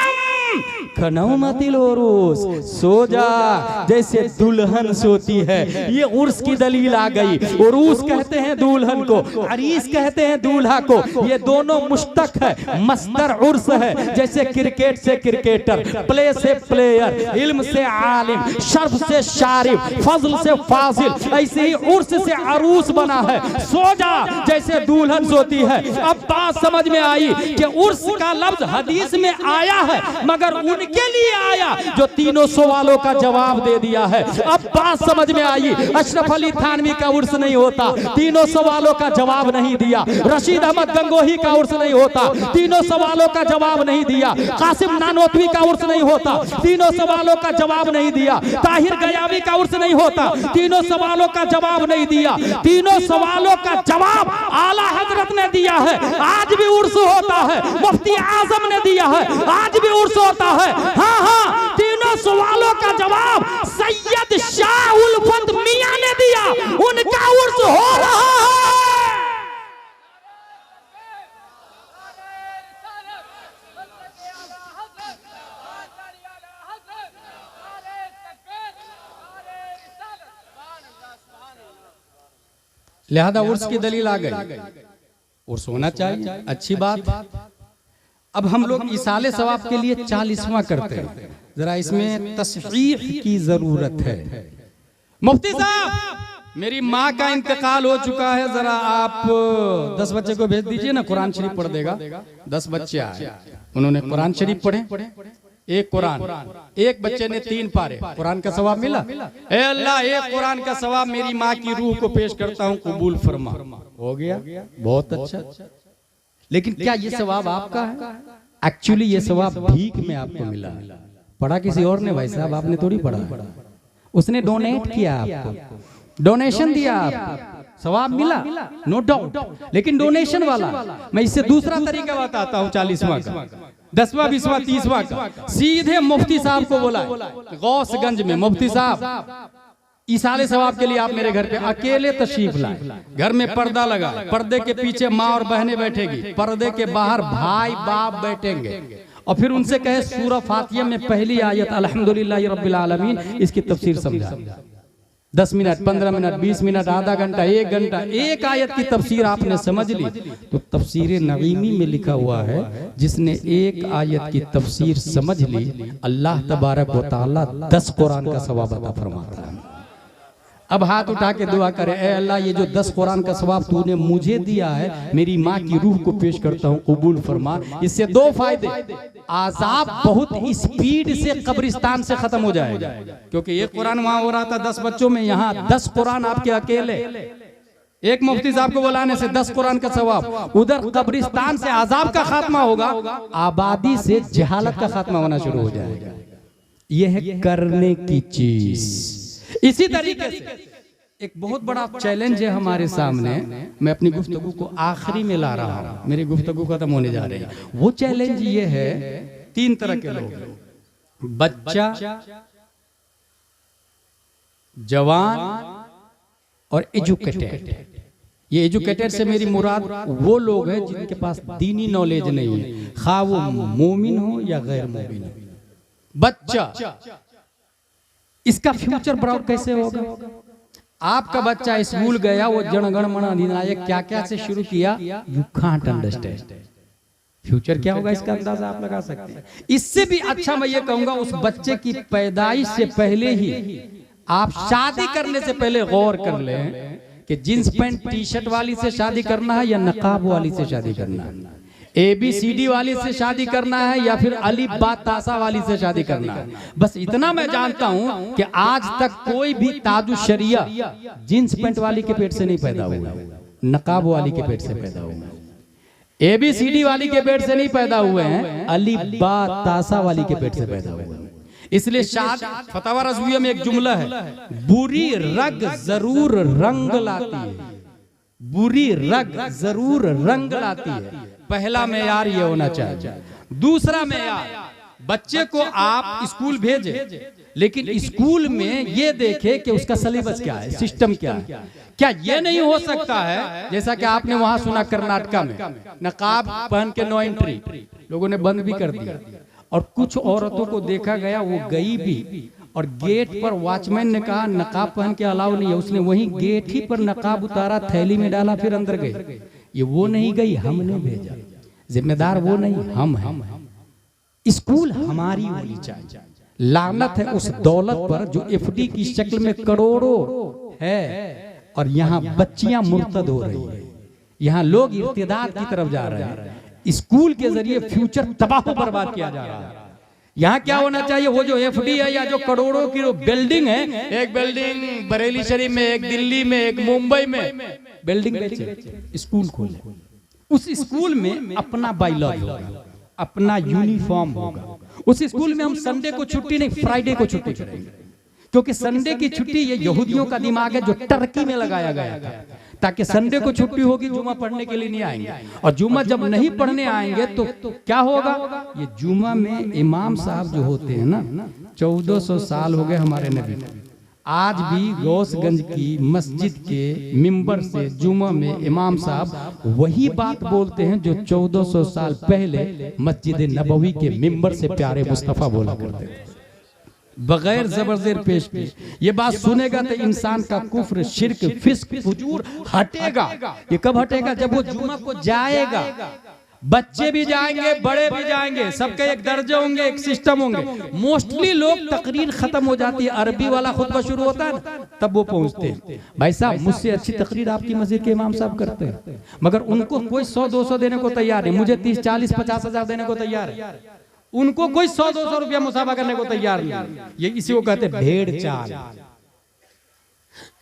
Speaker 1: खनौमतिल उरूस, सो जा जैसे दुल्हन सोती है। ये उर्स की दलील आ गई। उरूस कहते हैं दुल्हन को, अरीस कहते हैं दूल्हा को। ये दोनों मुश्तक है, मस्दर उर्स है। जैसे क्रिकेट से क्रिकेटर, प्ले से प्लेयर, इल्म से आलिम, शर्फ से शारिफ, फजल से फाजिल, ऐसे ही उर्स से अरूस बना है। सो जा जैसे दुल्हन सोती है। अब बात समझ में आई कि उर्स का लफ्ज हदीस में आया है मगर उनके लिए आया जो तीनों सवालों का जवाब दे दिया है। अब बात समझ में आई। अशरफ अली थानवी का उर्स नहीं होता, तीनों सवालों का जवाब नहीं दिया। रशीद अहमद गंगोही का उर्स नहीं होता, तीनों सवालों का जवाब नहीं दिया। कासिम नानोतवी का उर्स नहीं होता, तीनों सवालों का जवाब नहीं दिया। ताहिर गयावी का उर्स नहीं होता, तीनों सवालों का जवाब नहीं दिया। तीनों सवालों का जवाब आला हजरत ने दिया है। आज भी उर्स होता है, मुफ्ती आजम ने दिया है, आज भी उर्स होता है। हाँ हाँ, तीनों सवालों का जवाब सैयद शाह उल्फत मियां ने दिया, उनका उर्स हो रहा है। लिहाजा उर्स की दलील आ गई, उर्स होना चाहिए, अच्छी बात। अब हम लोग इसाले सवाब के लिए 40वां करते हैं, जरा इसमें तस्हीह की जरूरत है। मुफ्ती साहब मेरी माँ का इंतकाल हो चुका है, जरा आप 10 बच्चे को भेज दीजिए ना, कुरान शरीफ पढ़ देगा। 10 बच्चे आए, उन्होंने कुरान शरीफ पढ़े, एक कुरान, एक बच्चे ने 3 पारे, कुरान का सवाब मिला। ए अल्लाह, एक कुरान का सवाब मेरी माँ की रूह को पेश करता हूँ, कबूल फरमा। हो गया, बहुत अच्छा। लेकिन क्या ये सवाब आपका है? एक्चुअली ये सवाब भीख में आपको मिला। पढ़ा किसी और ने भाई साहब, आपने थोड़ी पढ़ा, उसने डोनेट किया आपको, डोनेशन दिया आपको, सवाब मिला, नो डाउट। लेकिन डोनेशन वाला, मैं इससे दूसरा तरीका बताता हूँ 40वां का, 10वां 20वां 30वां का। सीधे मुफ्ती साहब को बोला गौसगंज में, मुफ्ती साहब इसाले सवाब के लिए आप मेरे घर पे अकेले तशरीफ लाए। घर में पर्दा लगा, पर्दे के पीछे माँ और बहनें बैठेगी, पर्दे के बाहर भाई बाप बैठेंगे, और फिर उनसे कहे सूरह फातिहा में पहली आयत अल्हम्दुलिल्लाहि रब्बिल आलमीन, इसकी तफसीर समझा। 10 मिनट, 15 मिनट, 20 मिनट, आधा घंटा, 1 घंटा, एक आयत की तफसीर आपने समझ ली तो तफसीर नगीमी में लिखा हुआ है, जिसने एक आयत की तफसीर समझ ली अल्लाह तबारक व तआला 10 कुरान का सवाब अता फरमाता है। अब हाथ उठा के दुआ करे, ए अल्लाह, ये जो 10 कुरान का सवाब तूने मुझे दिया है, मेरी माँ की रूह को पेश करता हूँ, कबूल फरमा। इससे 2 फायदे, आजाब बहुत स्पीड से कब्रिस्तान से खत्म हो जाएगा, क्योंकि एक कुरान वहां हो रहा था 10 बच्चों में, यहाँ 10 कुरान आपके अकेले। एक मुफ्ती साहब को बुलाने से 10 कुरान का सवाब, उधर कब्रिस्तान से आजाब का खात्मा होगा, आबादी से जहालत का खात्मा होना शुरू हो जाएगा। यह है करने की चीज। इसी तरीके से एक बहुत बड़ा चैलेंज है हमारे सामने। मैं अपनी गुफ्तगू को आखिरी में ला रहा हूँ, मेरी गुफ्तगू खत्म होने जा रही है। वो चैलेंज ये है, 3 तरह के लोग, बच्चा, जवान और एजुकेटेड। ये एजुकेटेड से मेरी मुराद वो लोग हैं जिनके पास दीनी नॉलेज नहीं है, खा वो मोमिन हो या गैर मोमिन हो। बच्चा, इसका फ्यूचर ब्राउट कैसे होगा? आपका बच्चा स्कूल गया, वो जनगण मन अधिनायक क्या क्या से शुरू किया, यू कांट अंडरस्टैंड फ्यूचर क्या होगा, इसका अंदाजा आप लगा सकते हैं। इससे भी अच्छा मैं ये कहूंगा, उस बच्चे की पैदाइश से पहले ही आप शादी करने से पहले गौर कर लें कि जींस पैंट टी शर्ट वाली से शादी करना है या नकाब वाली से शादी करना है, ABCD वाली से शादी करना है या फिर अली बा तासा वाली से शादी करना है। बस इतना मैं जानता हूं कि आज तक कोई भी ताजु शरिया जींस पैंट वाली के पेट से नहीं पैदा हुआ, नकाब वाली के पेट से पैदा हुआ, ABCD वाली के पेट से नहीं पैदा हुए हैं, अली बा तासा वाली के पेट से पैदा हुए। इसलिए शादी, फतवा रज़विया में एक जुमला है, बुरी रग जरूर रंग लाती है, बुरी रग जरूर रंग लाती है। पहला मेयार ये होना चाहिए। दूसरा मेयार, बच्चे को आप स्कूल भेजे, लेकिन स्कूल में ये देखे कि उसका सिलेबस क्या है, सिस्टम क्या है। क्या ये नहीं हो सकता है जैसा कि आपने वहां सुना कर्नाटका में नकाब पहन के नो एंट्री लोगों ने बंद भी कर दिया, और कुछ औरतों को देखा गया वो गई भी और गेट पर वॉचमैन ने कहा नकाब पहन के अलाउ नहीं है, उसने वहीं गेट ही पर नकाब उतारा, थैली में डाला, फिर अंदर गई। ये वो नहीं गई, हमने भेजा, जिम्मेदार वो नहीं, हम हैं। स्कूल हमारी होनी चाहिए। लानत है उस दौलत पर जो FD की शक्ल में करोड़ों है और यहाँ बच्चियां मुर्तद हो रही है, यहाँ लोग इर्तिदाद की तरफ जा रहे हैं। स्कूल के जरिए फ्यूचर तबाह बर्बाद किया जा रहा है। यहाँ क्या होना चाहिए, वो जो FD है या जो करोड़ों की बिल्डिंग है, एक बिल्डिंग बरेली शरीफ में, एक दिल्ली में, एक मुंबई में, बिल्डिंग बेचे, स्कूल खोले, उस स्कूल में अपना बायलॉज होगा, अपना यूनिफॉर्म होगा। उस स्कूल में हम संडे को छुट्टी नहीं, फ्राइडे को छुट्टी करेंगे, क्योंकि संडे की छुट्टी ये यहूदियों का दिमाग है जो टर्की में लगाया गया था, ताकि संडे को छुट्टी होगी, जुमा पढ़ने के लिए नहीं आएंगे, और जुमा जब नहीं पढ़ने आएंगे तो क्या होगा, ये जुमा में इमाम साहब जो होते हैं ना, 1400 साल हो गए हमारे नबी, आज भी गौसगंज की मस्जिद के मिंबर से जुमा में इमाम साहब वही बात बोलते हैं जो 1400 साल पहले मस्जिद नबवी के मिंबर से प्यारे मुस्तफा बोला करते थे, बगैर जबरजेर पेश की। ये बात सुनेगा तो इंसान का कुफ्र, शिर्क, फिस्क, फुजूर हटेगा। ये कब हटेगा, जब वो जुमा को जाएगा। बच्चे भी जाएंगे, बड़े भी जाएंगे, सबके एक दर्जे होंगे, एक सिस्टम होंगे। मोस्टली लोग तकरीर खत्म हो जाती है, अरबी वाला खुतबा शुरू होता है तब वो पहुंचते हैं। भाई साहब, मुझसे अच्छी तकरीर आपकी मस्जिद के इमाम साहब करते हैं, मगर उनको कोई 100-200 देने को तैयार है, मुझे 30-40-50 हजार देने को तैयार है, उनको कोई 100-200 रुपया मुसाफा करने को तैयार नहीं। ये इसी को कहते हैं भेड़ चाल।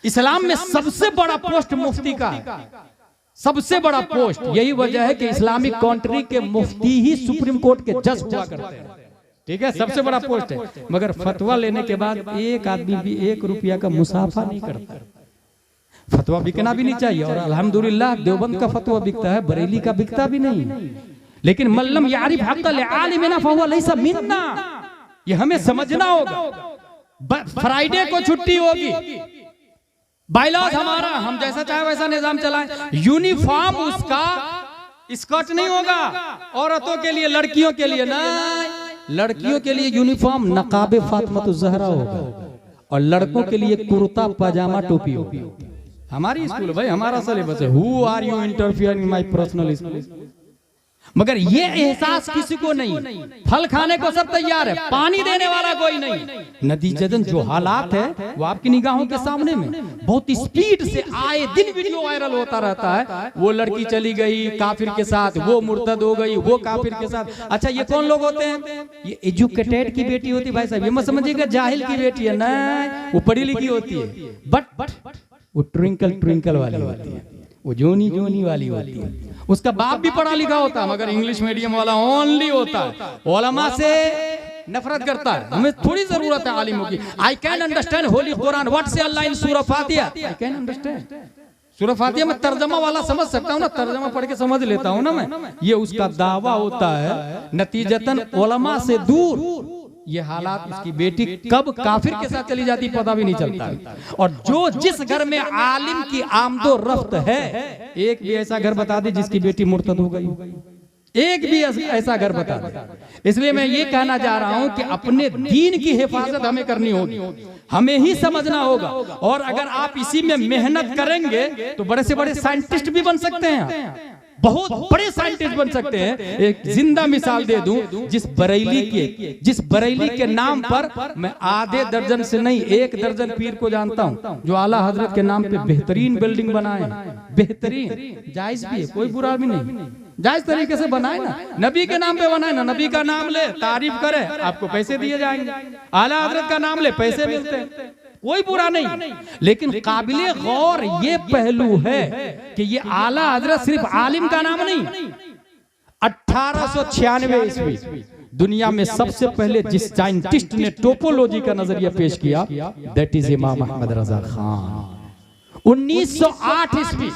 Speaker 1: इस्लाम में सबसे बड़ा पोस्ट मुफ्ती का है, सबसे बड़ा पोस्ट। यही वजह है कि इस्लामिक कंट्री के मुफ्ती ही सुप्रीम कोर्ट के जज हुआ करते हैं, ठीक है, सबसे बड़ा पोस्ट है। मगर फतवा लेने के बाद एक आदमी भी 1 रुपया का मुसाफा नहीं करता। फतवा बिकना भी नहीं चाहिए, और अल्हम्दुलिल्लाह देवबंद का फतवा बिकता है, बरेली का बिकता भी नहीं। लेकिन मल्लम यारिफ हक़्क़ल आलिमिना फहुवा लैसा मिन्ना, ये हमें समझना होगा। फ्राइडे को छुट्टी होगी, बायलॉज हमारा, हम जैसा चाहे वैसा निजाम चलाएं। यूनिफॉर्म उसका स्कर्ट नहीं होगा औरतों के लिए, लड़कियों के लिए नहीं, लड़कियों के लिए यूनिफॉर्म नकाबे फातिमा ज़हरा होगा, और लड़कों के लिए कुर्ता पजामा टोपी होगी। हमारी स्कूल भाई, हमारा सिलेबस है। Who are you interfering my personal school. मगर ये एहसास किसी को नहीं। फल खाने को सब तैयार है, पानी देने वाला कोई नहीं। नतीजतन जो हालात है वो आपकी निगाहों के सामने में बहुत स्पीड से आए दिन वीडियो वायरल होता रहता है। वो लड़की चली गई काफिर के साथ, वो मुर्तद हो गई, वो काफिर के साथ। अच्छा, ये कौन लोग होते हैं? ये एजुकेटेड की बेटी होती है भाई साहब, ये मत समझिएगा जाहिल की बेटी है, नहीं, वो पढ़ी लिखी होती है, बट वो ट्विंकल ट्विंकल वाली होती है, वो जोनी जोनी वाली होती है। उसका बाप भी पढ़ा लिखा होता है, मगर इंग्लिश मीडियम वाला ओनली होता है। उलमा से नफरत करता है। हमें थोड़ी जरूरत है आलिमों की। I can understand Holi Quran, what से अल्लाह इन सूरह फातिहा, आई कैन अंडरस्टैंड। सूरह फातिहा में तर्जमा वाला समझ सकता हूँ ना, तर्जमा पढ़ के समझ लेता हूँ ना मैं। ये उसका दावा होता है, नतीजतन उलमा से दूर ये हालात, इसकी बेटी कब काफिर के साथ चली जाती पता भी नहीं चलता। और जो जिस घर में आलिम की आमदो रफ्त है, एक भी ऐसा घर बता दे जिसकी बेटी मुर्तद हो गई, एक भी ऐसा घर बता दे। इसलिए मैं ये कहना चाह रहा हूं कि अपने दीन की हिफाजत हमें करनी होगी, हमें ही समझना होगा। और अगर आप इसी में मेहनत करेंगे तो बड़े से बड़े साइंटिस्ट भी बन सकते हैं, बहुत बड़े साइंटिस्ट बन सकते हैं। एक जिंदा मिसाल दे दूं, जिस बरेली के नाम पर मैं आधे दर्जन से नहीं 1 दर्जन पीर को जानता हूं जो आला हजरत के नाम पे बेहतरीन बिल्डिंग बनाए, बेहतरीन, जायज भी है, कोई बुरा भी नहीं, जायज तरीके से बनाए ना, नबी के नाम पे बनाए ना, नबी का नाम ले, तारीफ करे, आपको पैसे दिए जाएंगे। आला हजरत का नाम ले, पैसे मिलते हैं, कोई बुरा नहीं। लेकिन काबिले गौर ये पहलू है कि ये आला हजरत सिर्फ आलिम का नाम नहीं, 1896 ईस्वी दुनिया में सबसे पहले जिस साइंटिस्ट ने टोपोलॉजी का नजरिया पेश किया, दैट इज इमाम अहमद रजा खान। 1908 ईस्वी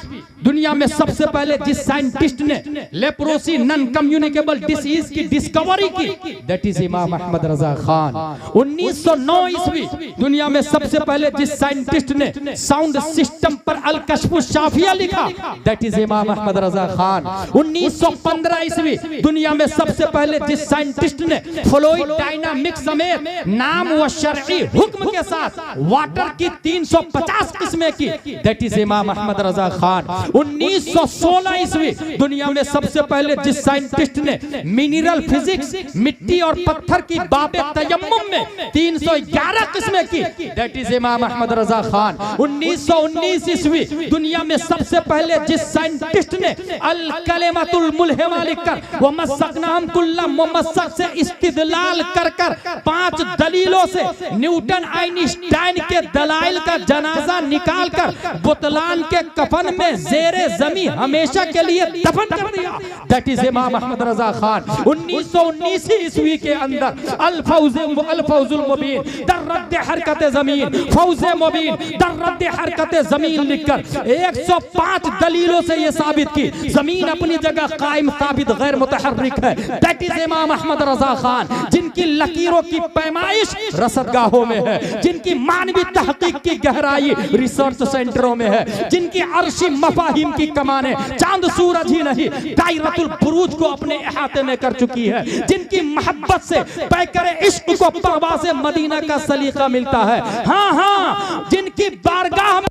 Speaker 1: दुनिया में सबसे पहले जिस साइंटिस्ट ने लेप्रोसी नॉन कम्युनिकेबल डिसीज की डिस्कवरी की, दैट इज इमाम अहमद रजा खान। 1909 ईस्वी दुनिया में सबसे पहले जिस साइंटिस्ट ने साउंड सिस्टम पर अल कश्फु शाफिया लिखा, दैट इज इमाम अहमद रजा खान। 1915 ईस्वी दुनिया में सबसे पहले जिस साइंटिस्ट ने फ्लूइड डायनामिक्स समेत नाम व शरई हुक्म के साथ वाटर की 350 किस्में की, दैट इज इमाम अहमद रजा खान। 1916 ईस्वी दुनिया में सबसे पहले जिस साइंटिस्ट ने मिनरल फिजिक्स, मिट्टी और पत्थर की बाबे तयम्मुम में 311 किस्में की, दैट इज इमाम अहमद रजा खान। 1919 ईस्वी दुनिया में सबसे पहले जिस साइंटिस्ट ने अल कलिमतुल मुल्हिमा लिखकर व मस्सकनाहुम कुल्ला मुमस्सक से इस्तिदलाल कर 5 दलीलों से न्यूटन आइंस्टाइन के दलाइल का जनाजा निकाल कर बुतलान के कफन में जेरे जमी हमेशा के लिए दफन कर दिया, दैट इज इमाम अहमद रजा खान। 1919 ईस्वी के अंदर अल फौजुल मुबीन दर रद्द हरकत जमीन, फौज मुबीन दर रद्द हरकत जमीन लिखकर 105 दलीलों से यह साबित की जमीन अपनी जगह कायम साबित गैर मुतहर्रिक है, दैट इज इमाम अहमद रजा खान। जिनकी लकीरों की पैमाइश रसदगाहों में है, जिनकी मानवी तहकीक की गहराई रिसर्च सेंटरों में है, जिनकी अर्शी मफाहिम की कमाने चांद सूरज ही नहीं दायरतुल बुरूज को अपने अहाते में कर चुकी है, जिनकी मोहब्बत से पैकर इश्क को परवाज़े मदीना का सलीका मिलता है। हाँ हाँ, जिनकी बारगाह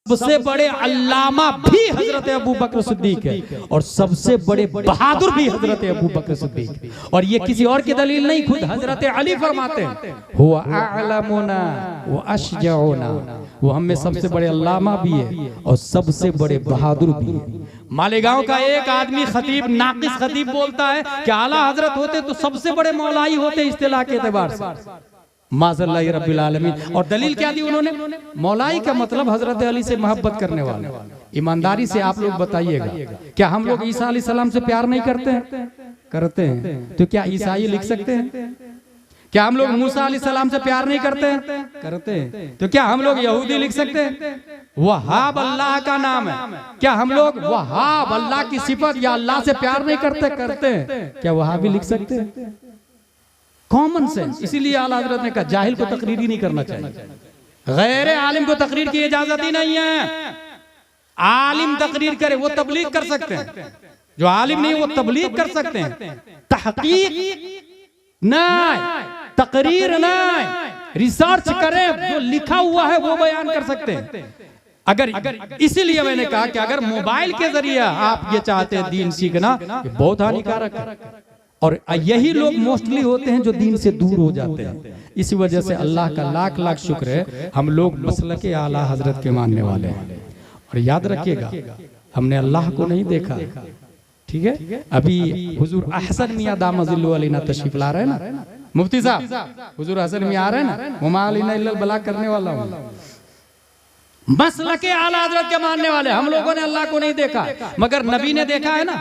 Speaker 1: सबसे बड़े अल्लामा भी हजरत अबू बकर सिद्दीक है और सबसे बड़े बहादुर भी हजरत अबू बकर सिद्दीक। और ये किसी और की दलील नहीं, खुद हजरत अली फरमाते हैं हुवा अअलमुना व अशजाउना, वो हमें सबसे बड़े अल्लामा भी है और सबसे बड़े बहादुर भी है। मालेगांव का एक आदमी खतीब नाकिस खतीब बोलता है कि आला हजरत होते तो सबसे बड़े मौलाई होते इस्तिलाह के एतबार से, माज़ल्लाहि रब्बिल आलमीन। और दलील क्या दी उन्होंने? मौलाई का मतलब हजरत अली से मोहब्बत करने वाले। ईमानदारी से आप लोग बताइएगा, क्या हम लोग ईसा अलैहिस्सलाम से प्यार नहीं करते हैं? करते हैं। तो क्या ईसाई लिख सकते हैं? क्या हम लोग मूसा अलैहिस्सलाम से प्यार नहीं करते हैं? करते हैं। तो क्या हम लोग यहूदी लिख सकते हैं? वहाब अल्लाह का नाम है, क्या हम लोग वहाब अल्लाह की सिफत या अल्लाह से प्यार नहीं करते? करते हैं। क्या वहाबी लिख सकते हैं? Common sense. इसीलिए आला हजरत ने कहा जाहिल को तकरीर ही नहीं करना चाहिए, गैर आलिम को तकरीर की इजाजत ही नहीं है। आलिम तकरीर करे वो तबलीग कर सकते हैं, जो आलिम नहीं वो तबलीग कर सकते हैं। तहकीक नहीं, तकरीर नहीं, रिसर्च करे, जो लिखा हुआ है वो बयान कर सकते हैं। अगर इसीलिए मैंने कहा कि अगर मोबाइल के जरिए आप ये चाहते हैं दीन सीखना, ये बहुत हानिकारक है। और यही लोग मोस्टली होते हैं जो दीन से दूर हो जाते हैं। इसी वजह से अल्लाह का लाख लाख शुक्र है हम लोग मसलके आला हजरत के मानने वाले हैं। और याद रखिएगा, हमने अल्लाह को नहीं देखा, ठीक है? अभी हुजूर अहसन मियां दामजिल्लु अलैना तशरीफ ला रहे हैं ना, मुफ्ती साहब हुजूर अहसन मियां आ रहे हैं ना, वमा अलैना इल्लल बलाग करने वाला हूं। मसलके आला हजरत के मानने वाले हम लोगों ने अल्लाह को नहीं देखा, मगर नबी ने देखा है ना,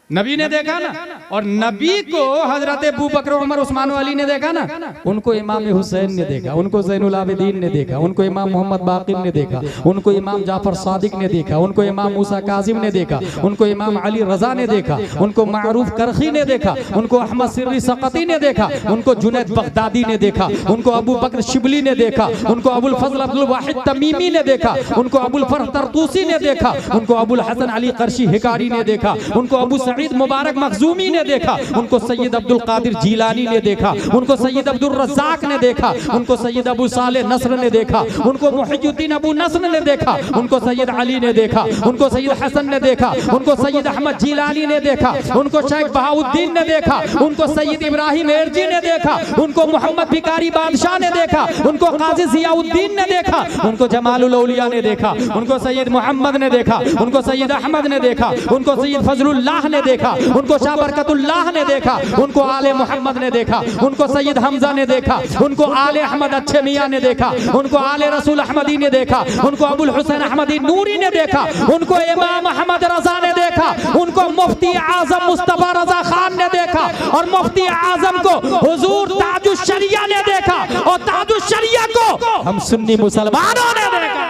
Speaker 1: नबी ने देखा ना। और नबी को हजरत अबू बकर उमर उस्मान अली ने देखा ना, उनको इमाम हुसैन ने देखा, उनको ज़ैनुल आबिदीन ने देखा, उनको इमाम मोहम्मद बाकिर ने देखा, उनको इमाम जाफर सादिक ने देखा, उनको इमाम मूसा काजिम ने देखा, उनको इमाम अली रजा ने देखा, उनको मारूफ करखी ने देखा, उनको अहमद सिर्री सकती ने देखा, उनको जुनैद बगदादी ने देखा, उनको अबू बकर शिबली ने देखा, उनको अबुल फजल अब्दुल वाहिद तमीमी ने देखा, उनको अबुल फरह तरतूसी ने देखा, उनको अबुल हसन अली करशी हिकारी ने देखा, उनको अबू सईद मुबारक मखजूमी ने देखा, उनको सैयद अब्दुल कादिर जीलानी ने देखा, उनको सैयद अब्दुल रज़्ज़ाक ने देखा, उनको सैयद अबू साले नस्र ने देखा, उनको मुहियुद्दीन अबू नस्र ने देखा, उनको सैयद अली ने देखा, उनको सैयद हसन ने देखा, उनको सैयद अहमद जीलानी ने देखा, उनको शेख बहाउद्दीन ने देखा, उनको सैयद इब्राहिम एरजी ने देखा, उनको मोहम्मद भिकारी बादशाह ने देखा, उनको काजी जियाउद्दीन ने देखा, उनको जमालुल औलिया ने देखा, उनको सैयद मोहम्मद ने देखा, उनको सैयद अहमद ने देखा, उनको सैयद फजलुल्लाह ने देखा, उनको शाह बरकतुल्लाह ने देखा, उनको आले मोहम्मद ने देखा, उनको सैयद हमजा ने देखा, उनको आले अहमद अच्छे मियां ने देखा, उनको आले रसूल अहमदी ने देखा, उनको अबुल हुसैन अहमदी नूरी ने देखा, उनको इमाम अहमद रजा ने देखा, उनको मुफ्ती आजम मुस्तफा रजा खान ने देखा, और मुफ्ती आजम को हुजूर ताजुश शरिया ने देखा, और ताजुश शरिया को हम सुन्नी मुसलमानों ने देखा।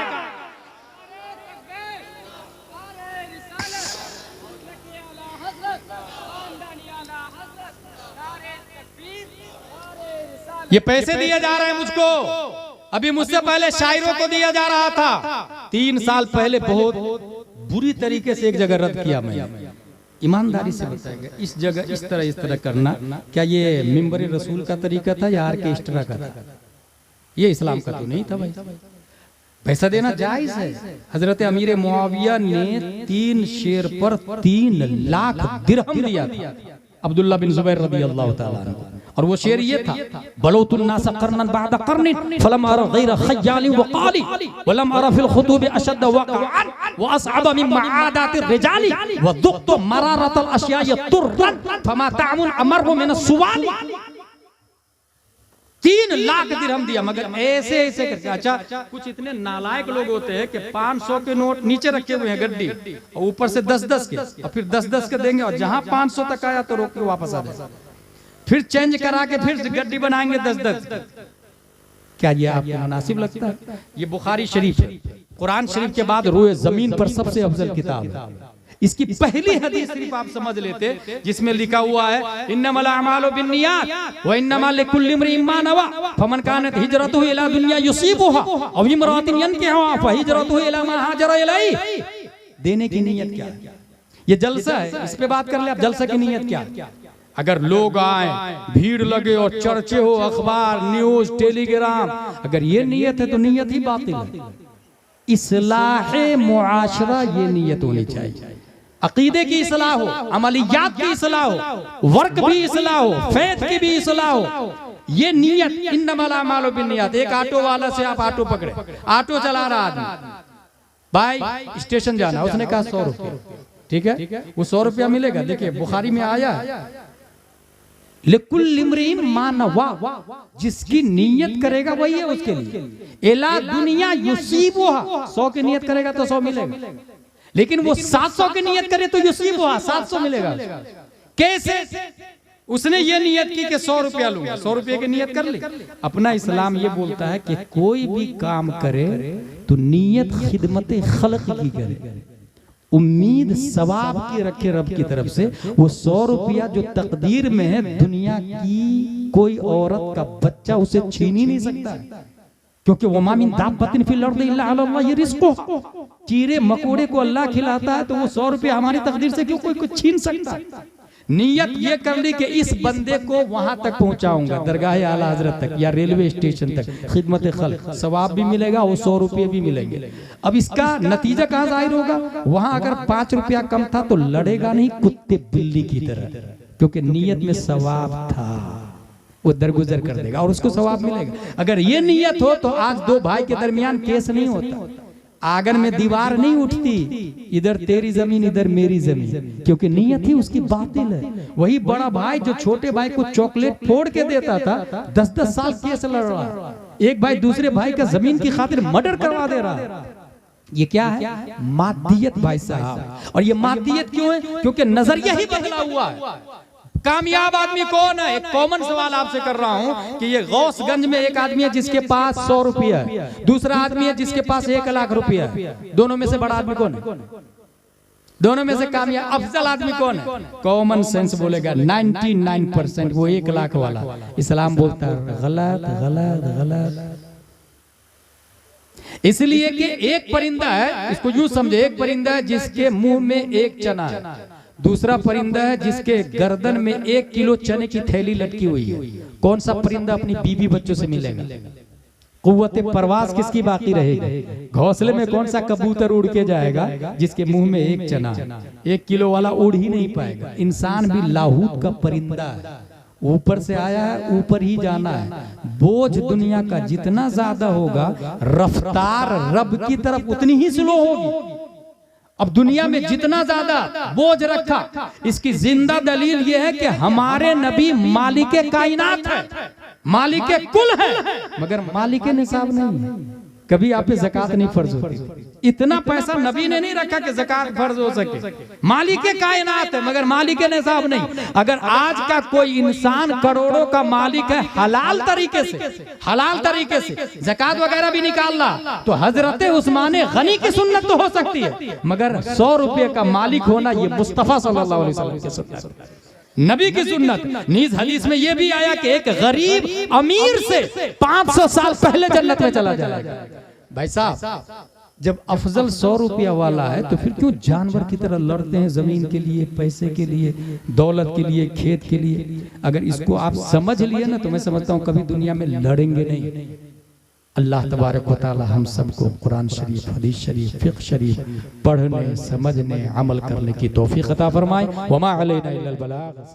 Speaker 1: ये पैसे दिए जा रहे हैं मुझको, अभी मुझसे पहले शायरों को दिया जा रहा था। 3 साल पहले बहुत बुरी तरीके से एक जगह रद्द किया मैं। ईमानदारी से बताएगा, इस जगह इस तरह करना, क्या ये मिंबर रसूल का तरीका था या आर्केस्ट्रा का था? ये इस्लाम का तो नहीं था भाई। पैसा देना जायज है। हजरत अमीर मुआविया ने 3 शेर पर 3 लाख दिरहम दिया था अब्दुल्ला बिन जुबैर रज़ी अल्लाह ताला अन्हु। और वो शेर ये था, बलौतुन नास कर्नन बाद कर्निन फलम अरा गैर खय्यालिन व काली वलम अरा फिल खुतूब अशद वक़अन व असअब मिन मआदातिर रिजाली व दुक़्तु मरारतल अशियाय तुर्रन फमा तामुन अमरहु मिन सुवाली। 3 लाख दिरहम दिया, मगर ऐसे ऐसे करके। अच्छा, कुछ इतने नालायक लोग होते हैं कि 500 के नोट नीचे रखे हुए हैं गड्डी, और ऊपर से 10-10 के, और फिर 10-10 के देंगे, और जहां 500 तक आया तो रोक के वापस आ जाए, फिर चेंज करा के फिर गड्डी बनाएंगे 10-10। क्या ये आपको मुनासिब लगता है? ये बुखारी शरीफ है, कुरान शरीफ के बाद रोए जमीन पर सबसे अफजल किताब है। इसकी पहली हदीस सिर्फ आप समझ लेते, जिसमें लिखा हुआ है इन्नमल अमालु बिन्नियात व इन्नमा लिकुल्लि इम्रिइन मा नवा फमन कानत हिजरतुहु इला दुनिया युसीबुहा अव इम्रातिन यनकिहुहा फहिजरतुहु इला मा हाजरा इलैहि। देने की नीयत क्या है? ये जलसा है, इस पे बात कर ले आप। जलसा की नीयत क्या? अगर लोग आए, भीड़ लगे और चर्चे हो, अखबार, न्यूज, टेलीग्राम, अगर ये नीयत है तो नीयत ही बातिल है। इस्लाहे मुआशरा ये नीयत होनी चाहिए। अकीदे की इस्लाह हो, अमलियात की इस्लाह हो, वर्क भी इस्लाह हो, फैथ की भी इस्लाह हो, ये नीयत। इन्नमल अमालु बिन्नियात। एक ऑटो वाला से आप ऑटो पकड़े, ऑटो चला रहा आदमी, भाई स्टेशन जाना, उसने कहा 100 रुपये, ठीक है, वो 100 रुपया मिलेगा। देखिए बुखारी में आया लिकुल्लि इम्रिइन मा नवा, जिसकी नीयत करेगा वही है उसके लिए। एला दुनिया युसीबुहा, 100 की नीयत करेगा तो 100 मिलेगा, लेकिन वो 700 की नीयत करे तो युसीबुहा 700 मिलेगा। कैसे? उसने ये नियत की कि 100 रुपया लूंगा, 100 रुपये की नियत कर ली। अपना इस्लाम ये बोलता है कि कोई भी काम करे तो नियत खिदमत खल्क की करे, उम्मीद सवाब की रखे रब की तरफ से। वो 100 रुपया जो तकदीर में है, दुनिया की कोई औरत का बच्चा उसे छीन ही नहीं सकता, क्योंकि वमा मिन दाब्बतिन फिल अर्दि इल्ला अला अल्लाह रिज़्क़ुहा। कीड़े मकोड़े को अल्लाह खिलाता है, तो वो 100 रुपया हमारी तकदीर से क्यों कोई कुछ छीन सकता है। नियत ये कर ली कि इस बंदे को वहां तक पहुंचाऊंगा, दरगाह आला हजरत तक या रेलवे स्टेशन तक, खिदमत खल्क, सवाब भी मिलेगा और 100 रुपये भी मिलेंगे। अब इसका नतीजा कहां जाहिर होगा? वहां अगर 5 रुपया कम था तो लड़ेगा नहीं कुत्ते बिल्ली की तरह, क्योंकि नियत में सवाब था, वो दरगुजर कर देगा और उसको सवाब मिलेगा। अगर ये नियत हो तो आज 2 भाई के दरमियान केस नहीं होता, आंगन में दीवार नहीं उठती, इधर तेरी जमीन इधर मेरी जमीन, क्योंकि नियत ही उसकी बातिल है। वही बड़ा भाई जो छोटे भाई को चॉकलेट फोड़ के देता था, 10-10 साल केस लड़ रहा है। एक भाई दूसरे भाई का जमीन की खातिर मर्डर करवा दे रहा है। ये क्या है? मादियत भाई साहब। और ये मादियत क्यों है? क्योंकि नजरिया ही बदला हुआ है। कामयाब आदमी कौन है? एक कॉमन सवाल आपसे कर रहा हूं कि ये गौसगंज में एक आदमी है जिसके पास 100 रुपया है, दूसरा आदमी है जिसके पास 1 लाख रुपया है। दोनों में से बड़ा आदमी कौन है? दोनों में से कामयाब अफजल आदमी कौन है? कॉमन सेंस बोलेगा 99% वो 1 लाख वाला। इस्लाम बोलता है गलत गलत गलत। इसलिए कि एक परिंदा है, इसको यूं समझे, एक परिंदा है जिसके मुंह में 1 चना है, दूसरा परिंदा है जिसके गर्दन में 1 किलो चने की थैली लटकी हुई है। कौन सा परिंदा अपनी बीवी बच्चों से मिलेगा? कुव्वते परवाज किसकी बाकी रहेगी? घोंसले में कौन सा कबूतर उड़ के जाएगा जिसके मुंह में 1 चना? 1 किलो वाला उड़ ही नहीं पाएगा। इंसान भी लाहूत का परिंदा है, ऊपर से आया है, ऊपर ही जाना है। बोझ दुनिया का जितना ज्यादा होगा, रफ्तार रब की तरफ उतनी ही स्लो होगी। अब दुनिया में जितना ज्यादा बोझ रखा, इसकी जिंदा दलील यह है कि हमारे नबी मालिके कायनात है, मालिके कुल है, मगर मालिके निसाब नहीं है। कभी आप पे ज़कात नहीं फर्ज होती। इतना पैसा नबी ने नहीं रखा कि ज़कात फर्ज हो सके। मालिके कायनात है मगर मालिके निसाब नहीं। अगर आज का कोई इंसान करोड़ों का मालिक है, हलाल तरीके से ज़कात वगैरह भी निकाल रहा, तो हजरत उस्मान गनी की सुन्नत तो हो सकती है, मगर 100 रुपये का मालिक होना ये मुस्तफा सल्लल्लाहु अलैहि वसल्लम की सुन्नत, नबी की सुन्नत। नीज हदीस में यह भी आया कि एक गरीब अमीर से 500 साल पहले जन्नत में चला जाएगा। भाई साहब, जब अफजल 100 रुपया वाला है तो फिर क्यों जानवर की तरह लड़ते हैं जमीन के लिए, पैसे के लिए, दौलत के लिए, खेत के लिए? अगर इसको आप समझ लिए ना तो मैं समझता हूँ कभी दुनिया में लड़ेंगे नहीं। अल्लाह तबारक व तआला हम सबको कुरान शरीफ, हदीस शरीफ, फिक़्ह शरीफ पढ़ने, समझने, अमल करने की तौफीक अता फरमाए। वमा अलैना इल्लल बलाग।